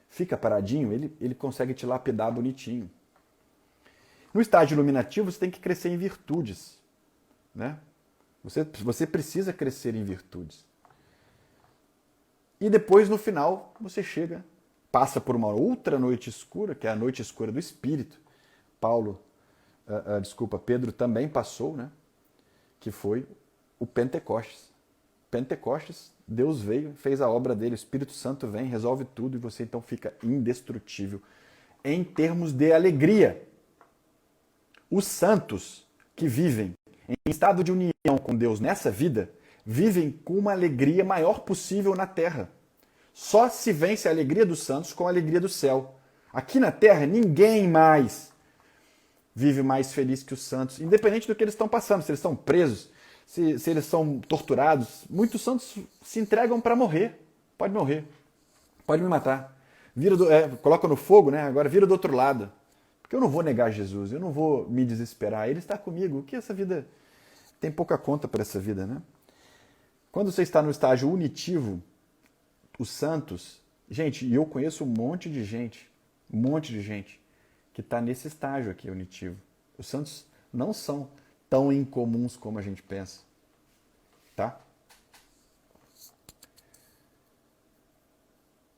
fica paradinho, ele consegue te lapidar bonitinho. No estágio iluminativo, você tem que crescer em virtudes. Né? Você precisa crescer em virtudes. E depois, no final, você passa por uma outra noite escura, que é a noite escura do Espírito. Pedro também passou, né? Que foi o Pentecostes. Pentecostes, Deus veio, fez a obra dele, o Espírito Santo vem, resolve tudo e você então fica indestrutível em termos de alegria. Os santos que vivem em estado de união com Deus nessa vida, vivem com uma alegria maior possível na terra. Só se vence a alegria dos santos com a alegria do céu. Aqui na terra, ninguém mais vive mais feliz que os santos, independente do que eles estão passando, se eles estão presos, se eles são torturados. Muitos santos se entregam para morrer. Pode morrer. Pode me matar. Coloca no fogo, né? Agora vira do outro lado. Porque eu não vou negar Jesus, eu não vou me desesperar. Ele está comigo. O que essa vida... Tem pouca conta para essa vida, né? Quando você está no estágio unitivo, os santos... Gente, e eu conheço um monte de gente que está nesse estágio aqui, unitivo. Os santos não são tão incomuns como a gente pensa. Tá?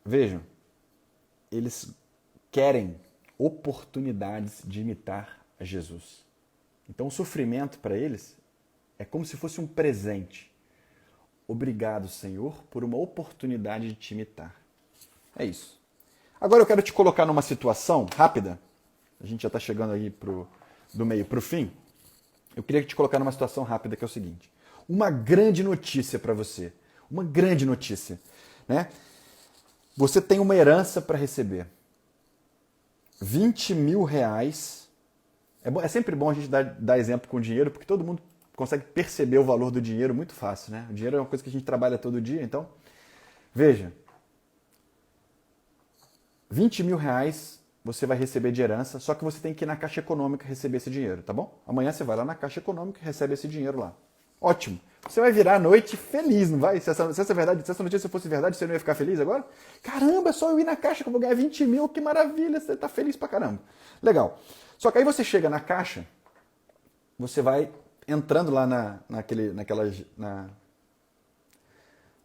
Vejam, eles querem oportunidades de imitar a Jesus. Então o sofrimento para eles é como se fosse um presente. Obrigado, Senhor, por uma oportunidade de te imitar. É isso. Agora eu quero te colocar numa situação rápida. A gente já está chegando aí do meio para o fim. Eu queria te colocar numa situação rápida que é o seguinte. Uma grande notícia para você. Uma grande notícia. Né? Você tem uma herança para receber. 20 mil reais. É sempre bom a gente dar exemplo com dinheiro, porque todo mundo consegue perceber o valor do dinheiro muito fácil. Né? O dinheiro é uma coisa que a gente trabalha todo dia, então... Veja. 20 mil reais você vai receber de herança, só que você tem que ir na Caixa Econômica receber esse dinheiro, tá bom? Amanhã você vai lá na Caixa Econômica e recebe esse dinheiro lá. Ótimo. Você vai virar a noite feliz, não vai? Se essa notícia fosse verdade, você não ia ficar feliz agora? Caramba, é só eu ir na Caixa que eu vou ganhar 20 mil, que maravilha, você tá feliz pra caramba. Legal. Só que aí você chega na Caixa, você vai entrando lá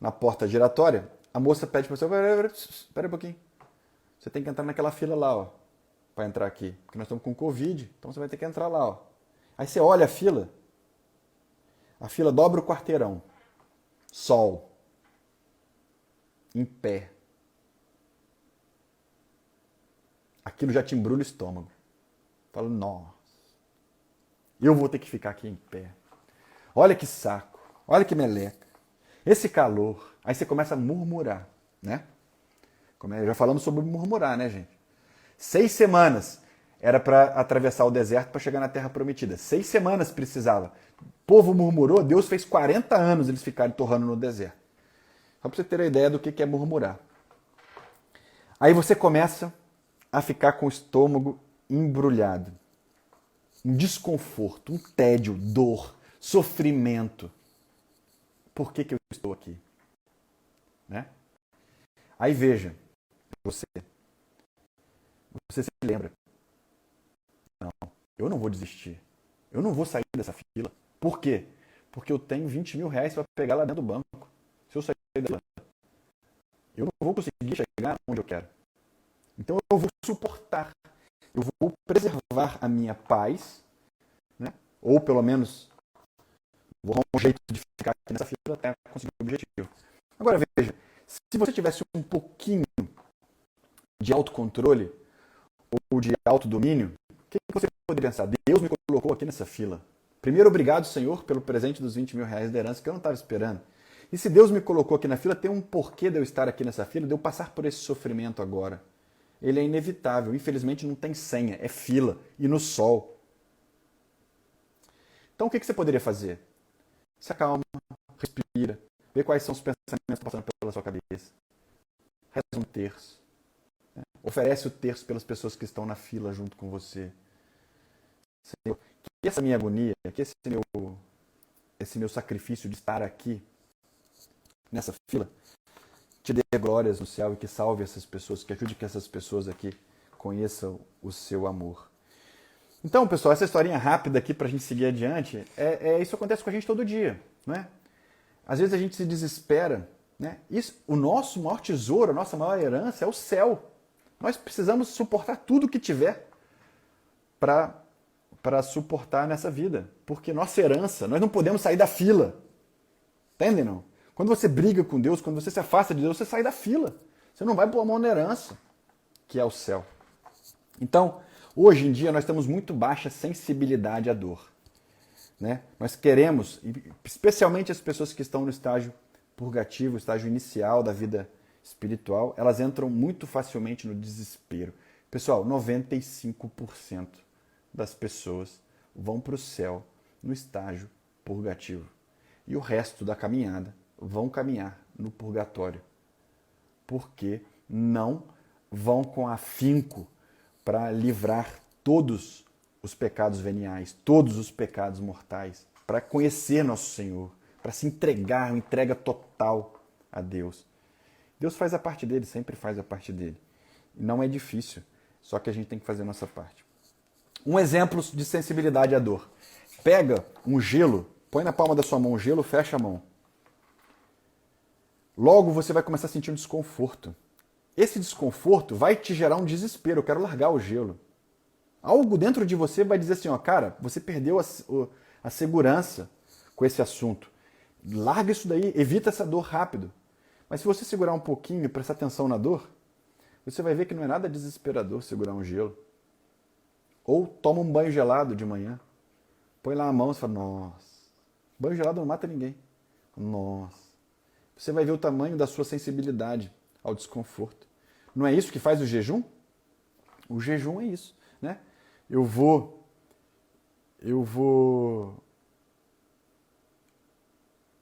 na porta giratória, a moça pede para você, espera um pouquinho, você tem que entrar naquela fila lá, ó, para entrar aqui, porque nós estamos com Covid, então você vai ter que entrar lá, ó. Aí você olha a fila dobra o quarteirão, sol, em pé. Aquilo já te embrulha o estômago. Fala, nossa, eu vou ter que ficar aqui em pé. Olha que saco, olha que meleca. Esse calor. Aí você começa a murmurar, né? Já falamos sobre murmurar, né, gente? 6 semanas era para atravessar o deserto para chegar na Terra Prometida. 6 semanas precisava. O povo murmurou, Deus fez 40 anos eles ficarem torrando no deserto. Só para você ter a ideia do que é murmurar. Aí você começa a ficar com o estômago embrulhado. Um desconforto, um tédio, dor, sofrimento. Por que eu estou aqui? Né? Aí veja, você se lembra. Não, eu não vou desistir. Eu não vou sair dessa fila. Por quê? Porque eu tenho 20 mil reais para pegar lá dentro do banco. Se eu sair dela, eu não vou conseguir chegar onde eu quero. Então eu vou suportar. Eu vou preservar a minha paz, né? Ou pelo menos vou dar um jeito de ficar aqui nessa fila até conseguir o objetivo. Agora veja, se você tivesse um pouquinho de autocontrole ou de autodomínio, o que você poderia pensar? Deus me colocou aqui nessa fila. Primeiro, obrigado, Senhor, pelo presente dos 20 mil reais da herança que eu não estava esperando. E se Deus me colocou aqui na fila, tem um porquê de eu estar aqui nessa fila, de eu passar por esse sofrimento agora. Ele é inevitável. Infelizmente não tem senha, é fila e no sol. Então o que você poderia fazer? Se acalma, respira, vê quais são os pensamentos que estão passando pela sua cabeça. Reza um terço. Né? Oferece o terço pelas pessoas que estão na fila junto com você. Senhor, que essa minha agonia, que esse meu sacrifício de estar aqui nessa fila te dê glórias no céu e que salve essas pessoas, que ajude que essas pessoas aqui conheçam o seu amor. Então, pessoal, essa historinha rápida aqui para a gente seguir adiante, isso acontece com a gente todo dia, né? Às vezes a gente se desespera, né? O nosso maior tesouro, a nossa maior herança é o céu. Nós precisamos suportar tudo que tiver para suportar nessa vida, porque nossa herança, nós não podemos sair da fila. Entendem, não? Quando você briga com Deus, quando você se afasta de Deus, você sai da fila. Você não vai pôr a mão na herança, que é o céu. Então, hoje em dia, nós temos muito baixa sensibilidade à dor. Né? Nós queremos, especialmente as pessoas que estão no estágio purgativo, estágio inicial da vida espiritual, elas entram muito facilmente no desespero. Pessoal, 95% das pessoas vão para o céu no estágio purgativo. E o resto da caminhada vão caminhar no purgatório, porque não vão com afinco para livrar todos os pecados veniais, todos os pecados mortais, para conhecer nosso Senhor, para se entregar, uma entrega total a Deus. Deus faz a parte dele, sempre faz a parte dele. E não é difícil, só que a gente tem que fazer a nossa parte. Um exemplo de sensibilidade à dor. Pega um gelo, põe na palma da sua mão o gelo, fecha a mão. Logo você vai começar a sentir um desconforto. Esse desconforto vai te gerar um desespero. Eu quero largar o gelo. Algo dentro de você vai dizer assim, ó, cara, você perdeu a segurança com esse assunto. Larga isso daí, evita essa dor rápido. Mas se você segurar um pouquinho e prestar atenção na dor, você vai ver que não é nada desesperador segurar um gelo. Ou toma um banho gelado de manhã. Põe lá a mão e fala, nossa, banho gelado não mata ninguém. Nossa. Você vai ver o tamanho da sua sensibilidade ao desconforto. Não é isso que faz o jejum? O jejum é isso, né? Eu vou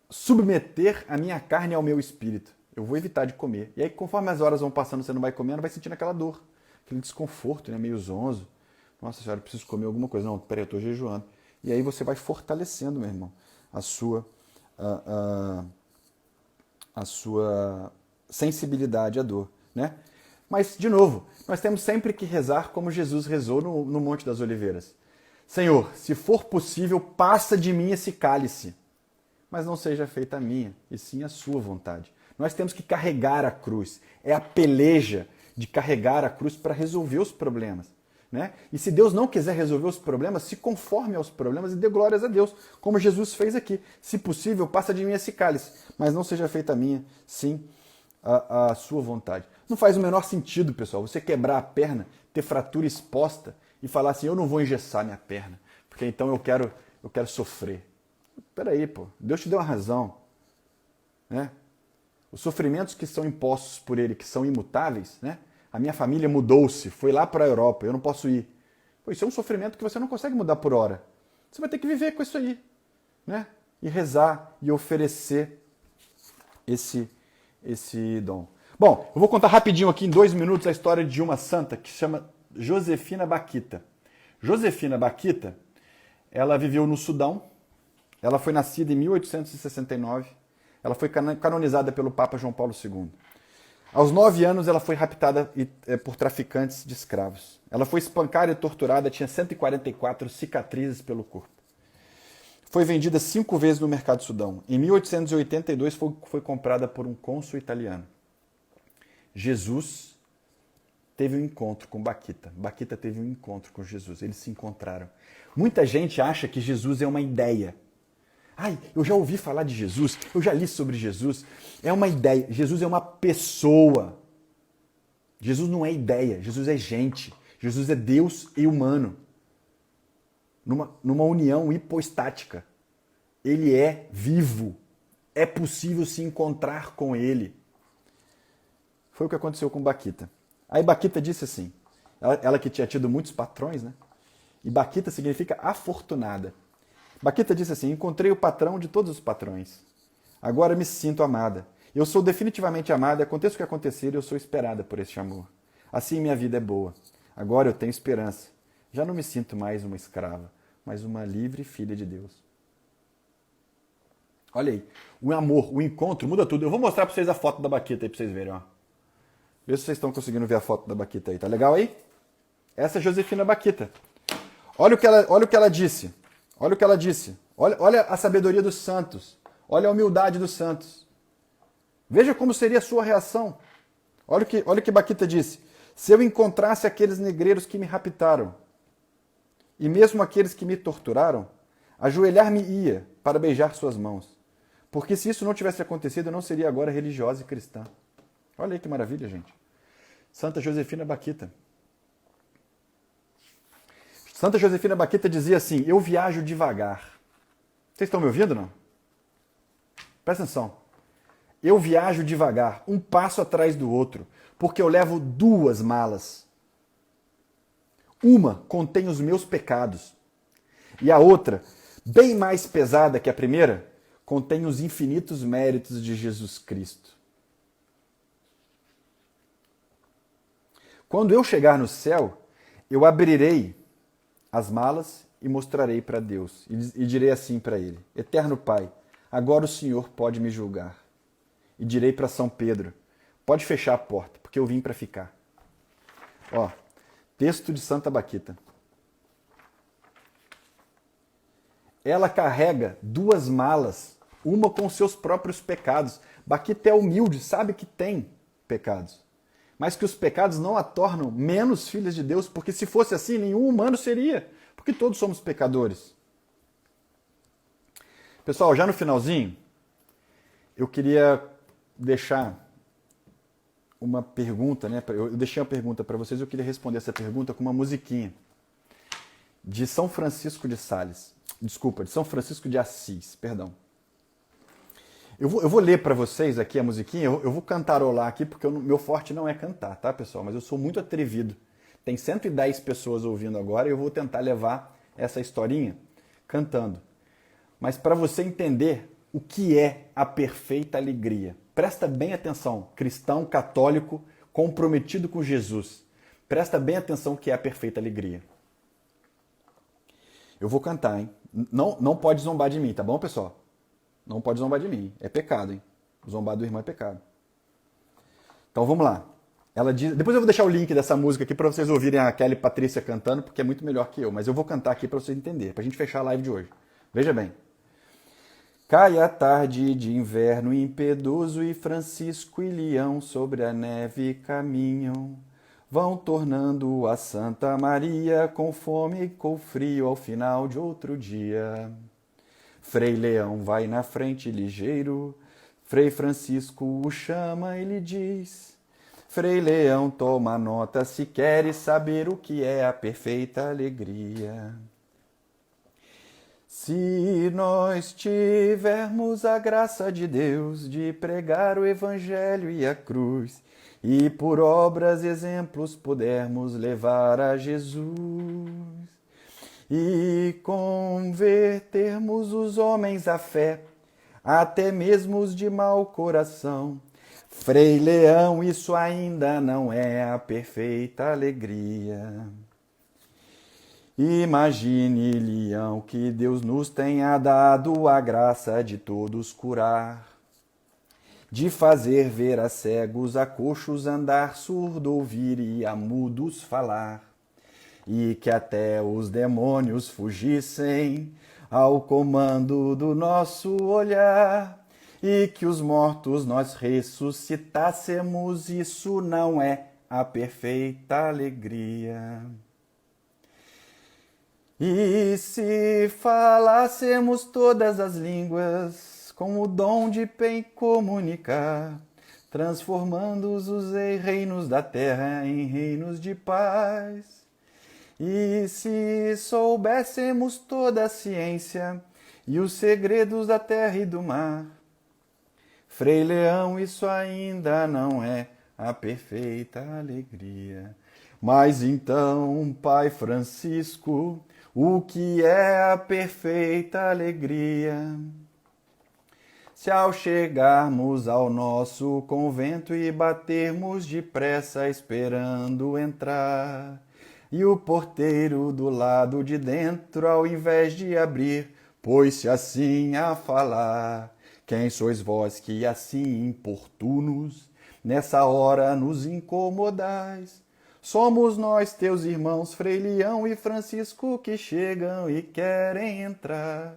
submeter a minha carne ao meu espírito. Eu vou evitar de comer. E aí, conforme as horas vão passando, você não vai comendo, vai sentindo aquela dor, aquele desconforto, né? Meio zonzo. Nossa senhora, eu preciso comer alguma coisa. Não, peraí, eu estou jejuando. E aí você vai fortalecendo, meu irmão, a sua sensibilidade à dor, né? Mas, de novo, nós temos sempre que rezar como Jesus rezou no Monte das Oliveiras. Senhor, se for possível, passa de mim esse cálice. mas não seja feita a minha, e sim a sua vontade. Nós temos que carregar a cruz. É a peleja de carregar a cruz para resolver os problemas. Né? E se Deus não quiser resolver os problemas, se conforme aos problemas e dê glórias a Deus, como Jesus fez aqui. Se possível, passa de mim esse cálice, mas não seja feita a minha, sim a sua vontade. Não faz o menor sentido, pessoal, você quebrar a perna, ter fratura exposta e falar assim, eu não vou engessar minha perna, porque então eu quero sofrer. Peraí, pô, Deus te deu uma razão. Né? Os sofrimentos que são impostos por Ele, que são imutáveis, né? A minha família mudou-se, foi lá para a Europa, eu não posso ir. Pô, isso é um sofrimento que você não consegue mudar por hora. Você vai ter que viver com isso aí. Né? E rezar e oferecer esse dom. Bom, eu vou contar rapidinho aqui, em 2 minutos, a história de uma santa que se chama Josefina Bakhita. Josefina Bakhita, ela viveu no Sudão, ela foi nascida em 1869, ela foi canonizada pelo Papa João Paulo II. Aos 9 anos, ela foi raptada por traficantes de escravos. Ela foi espancada e torturada, tinha 144 cicatrizes pelo corpo. Foi vendida 5 vezes no mercado Sudão. Em 1882, foi comprada por um cônsul italiano. Jesus teve um encontro com Bakhita. Bakhita teve um encontro com Jesus. Eles se encontraram. Muita gente acha que Jesus é uma ideia. Ai, eu já ouvi falar de Jesus, eu já li sobre Jesus. É uma ideia. Jesus é uma pessoa. Jesus não é ideia, Jesus é gente. Jesus é Deus e humano. Numa união hipostática. Ele é vivo. É possível se encontrar com ele. Foi o que aconteceu com Bakhita. Aí Bakhita disse assim, ela que tinha tido muitos patrões, né? E Bakhita significa afortunada. Bakhita disse assim, encontrei o patrão de todos os patrões. Agora me sinto amada. Eu sou definitivamente amada, aconteça o que acontecer, eu sou esperada por este amor. Assim minha vida é boa. Agora eu tenho esperança. Já não me sinto mais uma escrava, mas uma livre filha de Deus. Olha aí, o amor, o encontro, muda tudo. Eu vou mostrar para vocês a foto da Bakhita aí para vocês verem, ó. Vê se vocês estão conseguindo ver a foto da Bakhita aí. Tá legal aí? Essa é Josefina Bakhita. Olha o que ela disse. Olha o que ela disse. Olha a sabedoria dos santos. Olha a humildade dos santos. Veja como seria a sua reação. Olha o que Bakhita disse. Se eu encontrasse aqueles negreiros que me raptaram, e mesmo aqueles que me torturaram, ajoelhar-me-ia para beijar suas mãos. Porque se isso não tivesse acontecido, eu não seria agora religiosa e cristã. Olha aí que maravilha, gente. Santa Josefina Bakhita. Santa Josefina Bakhita dizia assim, eu viajo devagar. Vocês estão me ouvindo, não? Presta atenção. Eu viajo devagar, um passo atrás do outro, porque eu levo 2 malas. Uma contém os meus pecados. E a outra, bem mais pesada que a primeira, contém os infinitos méritos de Jesus Cristo. Quando eu chegar no céu, eu abrirei as malas e mostrarei para Deus. E direi assim para ele, Eterno Pai, agora o Senhor pode me julgar. E direi para São Pedro, pode fechar a porta, porque eu vim para ficar. Ó, texto de Santa Bakhita. Ela carrega 2 malas, uma com seus próprios pecados. Bakhita é humilde, sabe que tem pecados. Mas que os pecados não a tornam menos filhas de Deus, porque se fosse assim, nenhum humano seria, porque todos somos pecadores. Pessoal, já no finalzinho, eu queria deixar uma pergunta, né? Eu deixei uma pergunta para vocês, eu queria responder essa pergunta com uma musiquinha de São Francisco de Sales. Desculpa, de São Francisco de Assis, perdão. Eu vou ler para vocês aqui a musiquinha, eu vou cantarolar aqui, porque meu forte não é cantar, tá, pessoal? Mas eu sou muito atrevido. Tem 110 pessoas ouvindo agora e eu vou tentar levar essa historinha cantando. Mas para você entender o que é a perfeita alegria, presta bem atenção, cristão, católico, comprometido com Jesus. Presta bem atenção o que é a perfeita alegria. Eu vou cantar, hein? Não pode zombar de mim, tá bom, pessoal? Não pode zombar de mim. É pecado, hein? Zombar do irmão é pecado. Então vamos lá. Ela diz... Depois eu vou deixar o link dessa música aqui para vocês ouvirem a Kelly Patrícia cantando, porque é muito melhor que eu. Mas eu vou cantar aqui para vocês entenderem, para a gente fechar a live de hoje. Veja bem. Cai a tarde de inverno impiedoso e Francisco e Leão sobre a neve caminham. Vão tornando a Santa Maria com fome e com frio ao final de outro dia. Frei Leão vai na frente ligeiro, Frei Francisco o chama e lhe diz: Frei Leão, toma nota se queres saber o que é a perfeita alegria. Se nós tivermos a graça de Deus de pregar o Evangelho e a cruz, e por obras exemplos pudermos levar a Jesus, e convertermos os homens à fé, até mesmo os de mau coração, Frei Leão, isso ainda não é a perfeita alegria. Imagine, Leão, que Deus nos tenha dado a graça de todos curar, de fazer ver a cegos, a coxos andar, surdo ouvir e a mudos falar, e que até os demônios fugissem ao comando do nosso olhar, e que os mortos nós ressuscitássemos, isso não é a perfeita alegria. E se falássemos todas as línguas, com o dom de bem comunicar, transformando os reinos da terra em reinos de paz, e se soubéssemos toda a ciência e os segredos da terra e do mar, Frei Leão, isso ainda não é a perfeita alegria. Mas então, Pai Francisco, o que é a perfeita alegria? Se ao chegarmos ao nosso convento e batermos depressa esperando entrar, e o porteiro do lado de dentro, ao invés de abrir, pôs-se assim a falar: quem sois vós que assim importunos, nessa hora nos incomodais? Somos nós, teus irmãos, Frei Leão e Francisco, que chegam e querem entrar.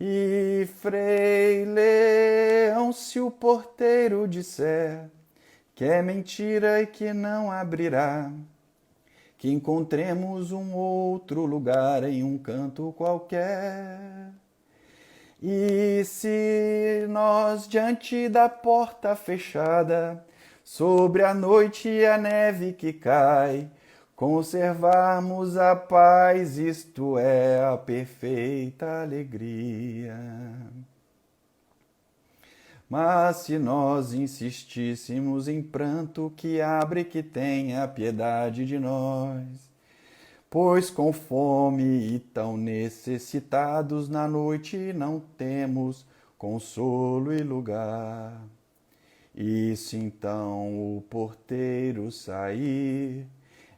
E Frei Leão, se o porteiro disser que é mentira e que não abrirá, que encontremos um outro lugar em um canto qualquer. E se nós, diante da porta fechada, sobre a noite e a neve que cai, conservarmos a paz, isto é a perfeita alegria. Mas se nós insistíssemos em pranto, que abre, que tenha piedade de nós, pois com fome e tão necessitados na noite não temos consolo e lugar. E se então o porteiro sair,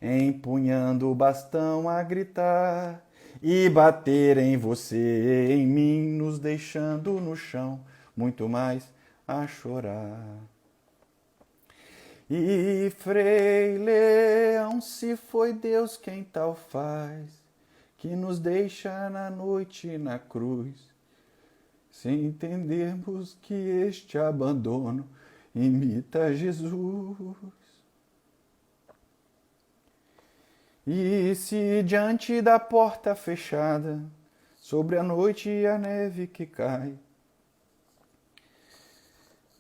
empunhando o bastão a gritar, e bater em você, em mim, nos deixando no chão, muito mais a chorar. E Frei Leão, se foi Deus quem tal faz, que nos deixa na noite na cruz, sem entendermos que este abandono imita Jesus. E se diante da porta fechada, sobre a noite e a neve que cai,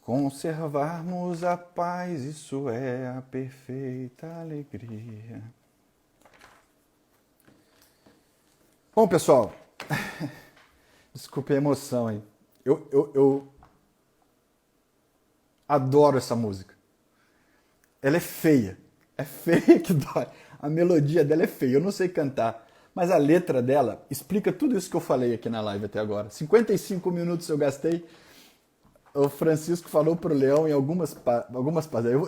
conservarmos a paz, isso é a perfeita alegria. Bom, pessoal, desculpe a emoção aí. Eu adoro essa música. Ela é feia que dói. A melodia dela é feia, eu não sei cantar, mas a letra dela explica tudo isso que eu falei aqui na live até agora. 55 minutos eu gastei. O Francisco falou pro Leão em algumas partes.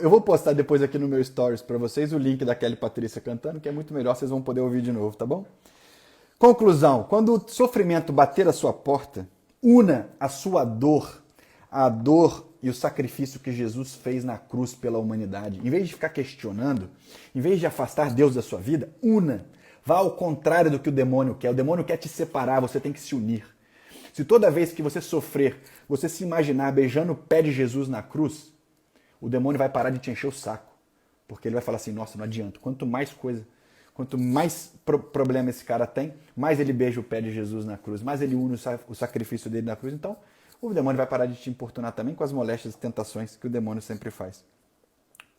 Eu vou postar depois aqui no meu stories para vocês o link da Kelly Patrícia cantando, que é muito melhor, vocês vão poder ouvir de novo, tá bom? Conclusão: quando o sofrimento bater a sua porta, una a sua dor, a dor e o sacrifício que Jesus fez na cruz pela humanidade. Em vez de ficar questionando, em vez de afastar Deus da sua vida, una. Vá ao contrário do que o demônio quer. O demônio quer te separar, você tem que se unir. Se toda vez que você sofrer, você se imaginar beijando o pé de Jesus na cruz, o demônio vai parar de te encher o saco. Porque ele vai falar assim, nossa, não adianta. Quanto mais problema esse cara tem, mais ele beija o pé de Jesus na cruz, mais ele une o sacrifício dele na cruz. Então, o demônio vai parar de te importunar também com as moléstias e tentações que o demônio sempre faz.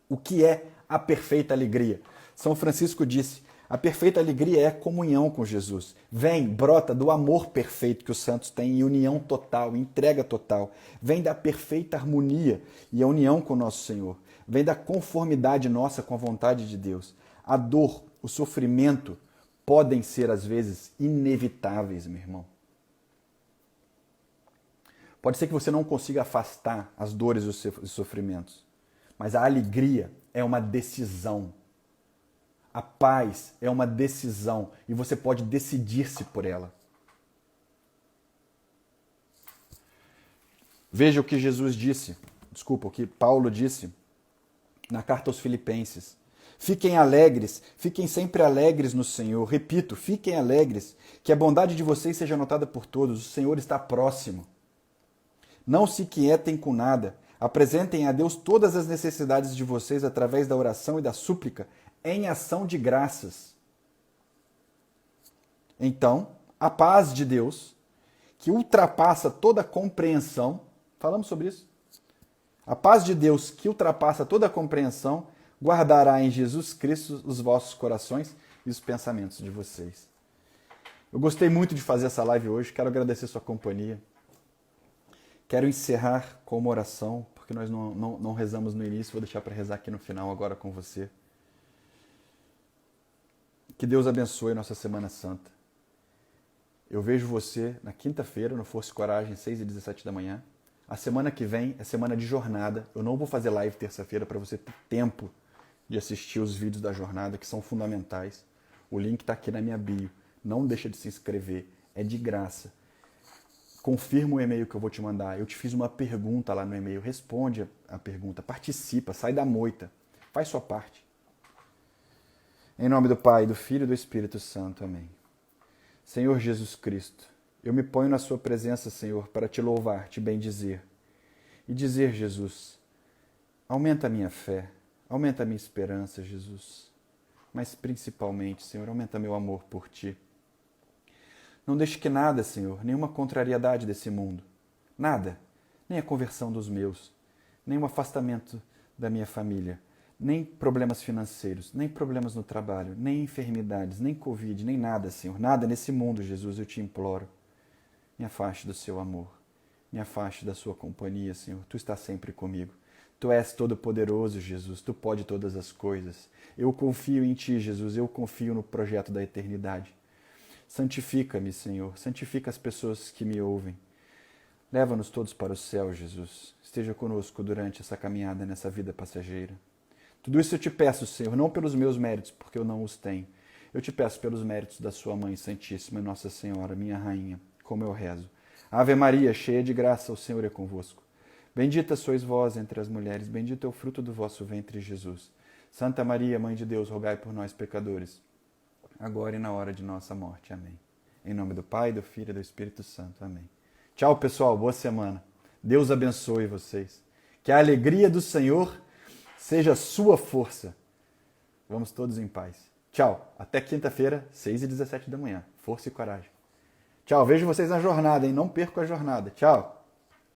O que é a perfeita alegria? São Francisco disse, a perfeita alegria é a comunhão com Jesus. Vem, brota do amor perfeito que os santos têm em união total, entrega total. Vem da perfeita harmonia e a união com o nosso Senhor. Vem da conformidade nossa com a vontade de Deus. A dor, o sofrimento podem ser, às vezes, inevitáveis, meu irmão. Pode ser que você não consiga afastar as dores e os sofrimentos, mas a alegria é uma decisão. A paz é uma decisão e você pode decidir-se por ela. Veja o que Jesus disse, o que Paulo disse na carta aos Filipenses. Fiquem alegres, fiquem sempre alegres no Senhor. Repito, fiquem alegres, que a bondade de vocês seja notada por todos. O Senhor está próximo. Não se inquietem com nada. Apresentem a Deus todas as necessidades de vocês através da oração e da súplica, em ação de graças. Então, a paz de Deus, que ultrapassa toda compreensão, falamos sobre isso? A paz de Deus, que ultrapassa toda compreensão, guardará em Jesus Cristo os vossos corações e os pensamentos de vocês. Eu gostei muito de fazer essa live hoje, quero agradecer sua companhia. Quero encerrar com uma oração, porque nós não rezamos no início, vou deixar para rezar aqui no final agora com você. Que Deus abençoe a nossa Semana Santa. Eu vejo você na quinta-feira, no Força e Coragem, 6h17 da manhã. A semana que vem é semana de jornada. Eu não vou fazer live terça-feira para você ter tempo de assistir os vídeos da jornada, que são fundamentais. O link está aqui na minha bio. Não deixa de se inscrever. É de graça. Confirma o e-mail que eu vou te mandar. Eu te fiz uma pergunta lá no e-mail. Responde a pergunta. Participa. Sai da moita. Faz sua parte. Em nome do Pai, do Filho e do Espírito Santo. Amém. Senhor Jesus Cristo, eu me ponho na sua presença, Senhor, para te louvar, te bendizer. E dizer, Jesus, aumenta a minha fé, aumenta a minha esperança, Jesus. Mas principalmente, Senhor, aumenta meu amor por ti. Não deixe que nada, Senhor, nenhuma contrariedade desse mundo, nada, nem a conversão dos meus, nem o afastamento da minha família, nem problemas financeiros, nem problemas no trabalho, nem enfermidades, nem Covid, nem nada, Senhor. Nada nesse mundo, Jesus, eu te imploro. Me afaste do seu amor. Me afaste da sua companhia, Senhor. Tu estás sempre comigo. Tu és todo-poderoso, Jesus. Tu pode todas as coisas. Eu confio em ti, Jesus. Eu confio no projeto da eternidade. Santifica-me, Senhor. Santifica as pessoas que me ouvem. Leva-nos todos para o céu, Jesus. Esteja conosco durante essa caminhada nessa vida passageira. Tudo isso eu te peço, Senhor, não pelos meus méritos, porque eu não os tenho. Eu te peço pelos méritos da sua Mãe Santíssima, Nossa Senhora, minha Rainha, como eu rezo. Ave Maria, cheia de graça, o Senhor é convosco. Bendita sois vós entre as mulheres, bendito é o fruto do vosso ventre, Jesus. Santa Maria, Mãe de Deus, rogai por nós, pecadores, agora e na hora de nossa morte. Amém. Em nome do Pai, do Filho e do Espírito Santo. Amém. Tchau, pessoal. Boa semana. Deus abençoe vocês. Que a alegria do Senhor seja sua força. Vamos todos em paz. Tchau. Até quinta-feira, 6h17 da manhã. Força e coragem. Tchau. Vejo vocês na jornada, hein? Não perco a jornada. Tchau.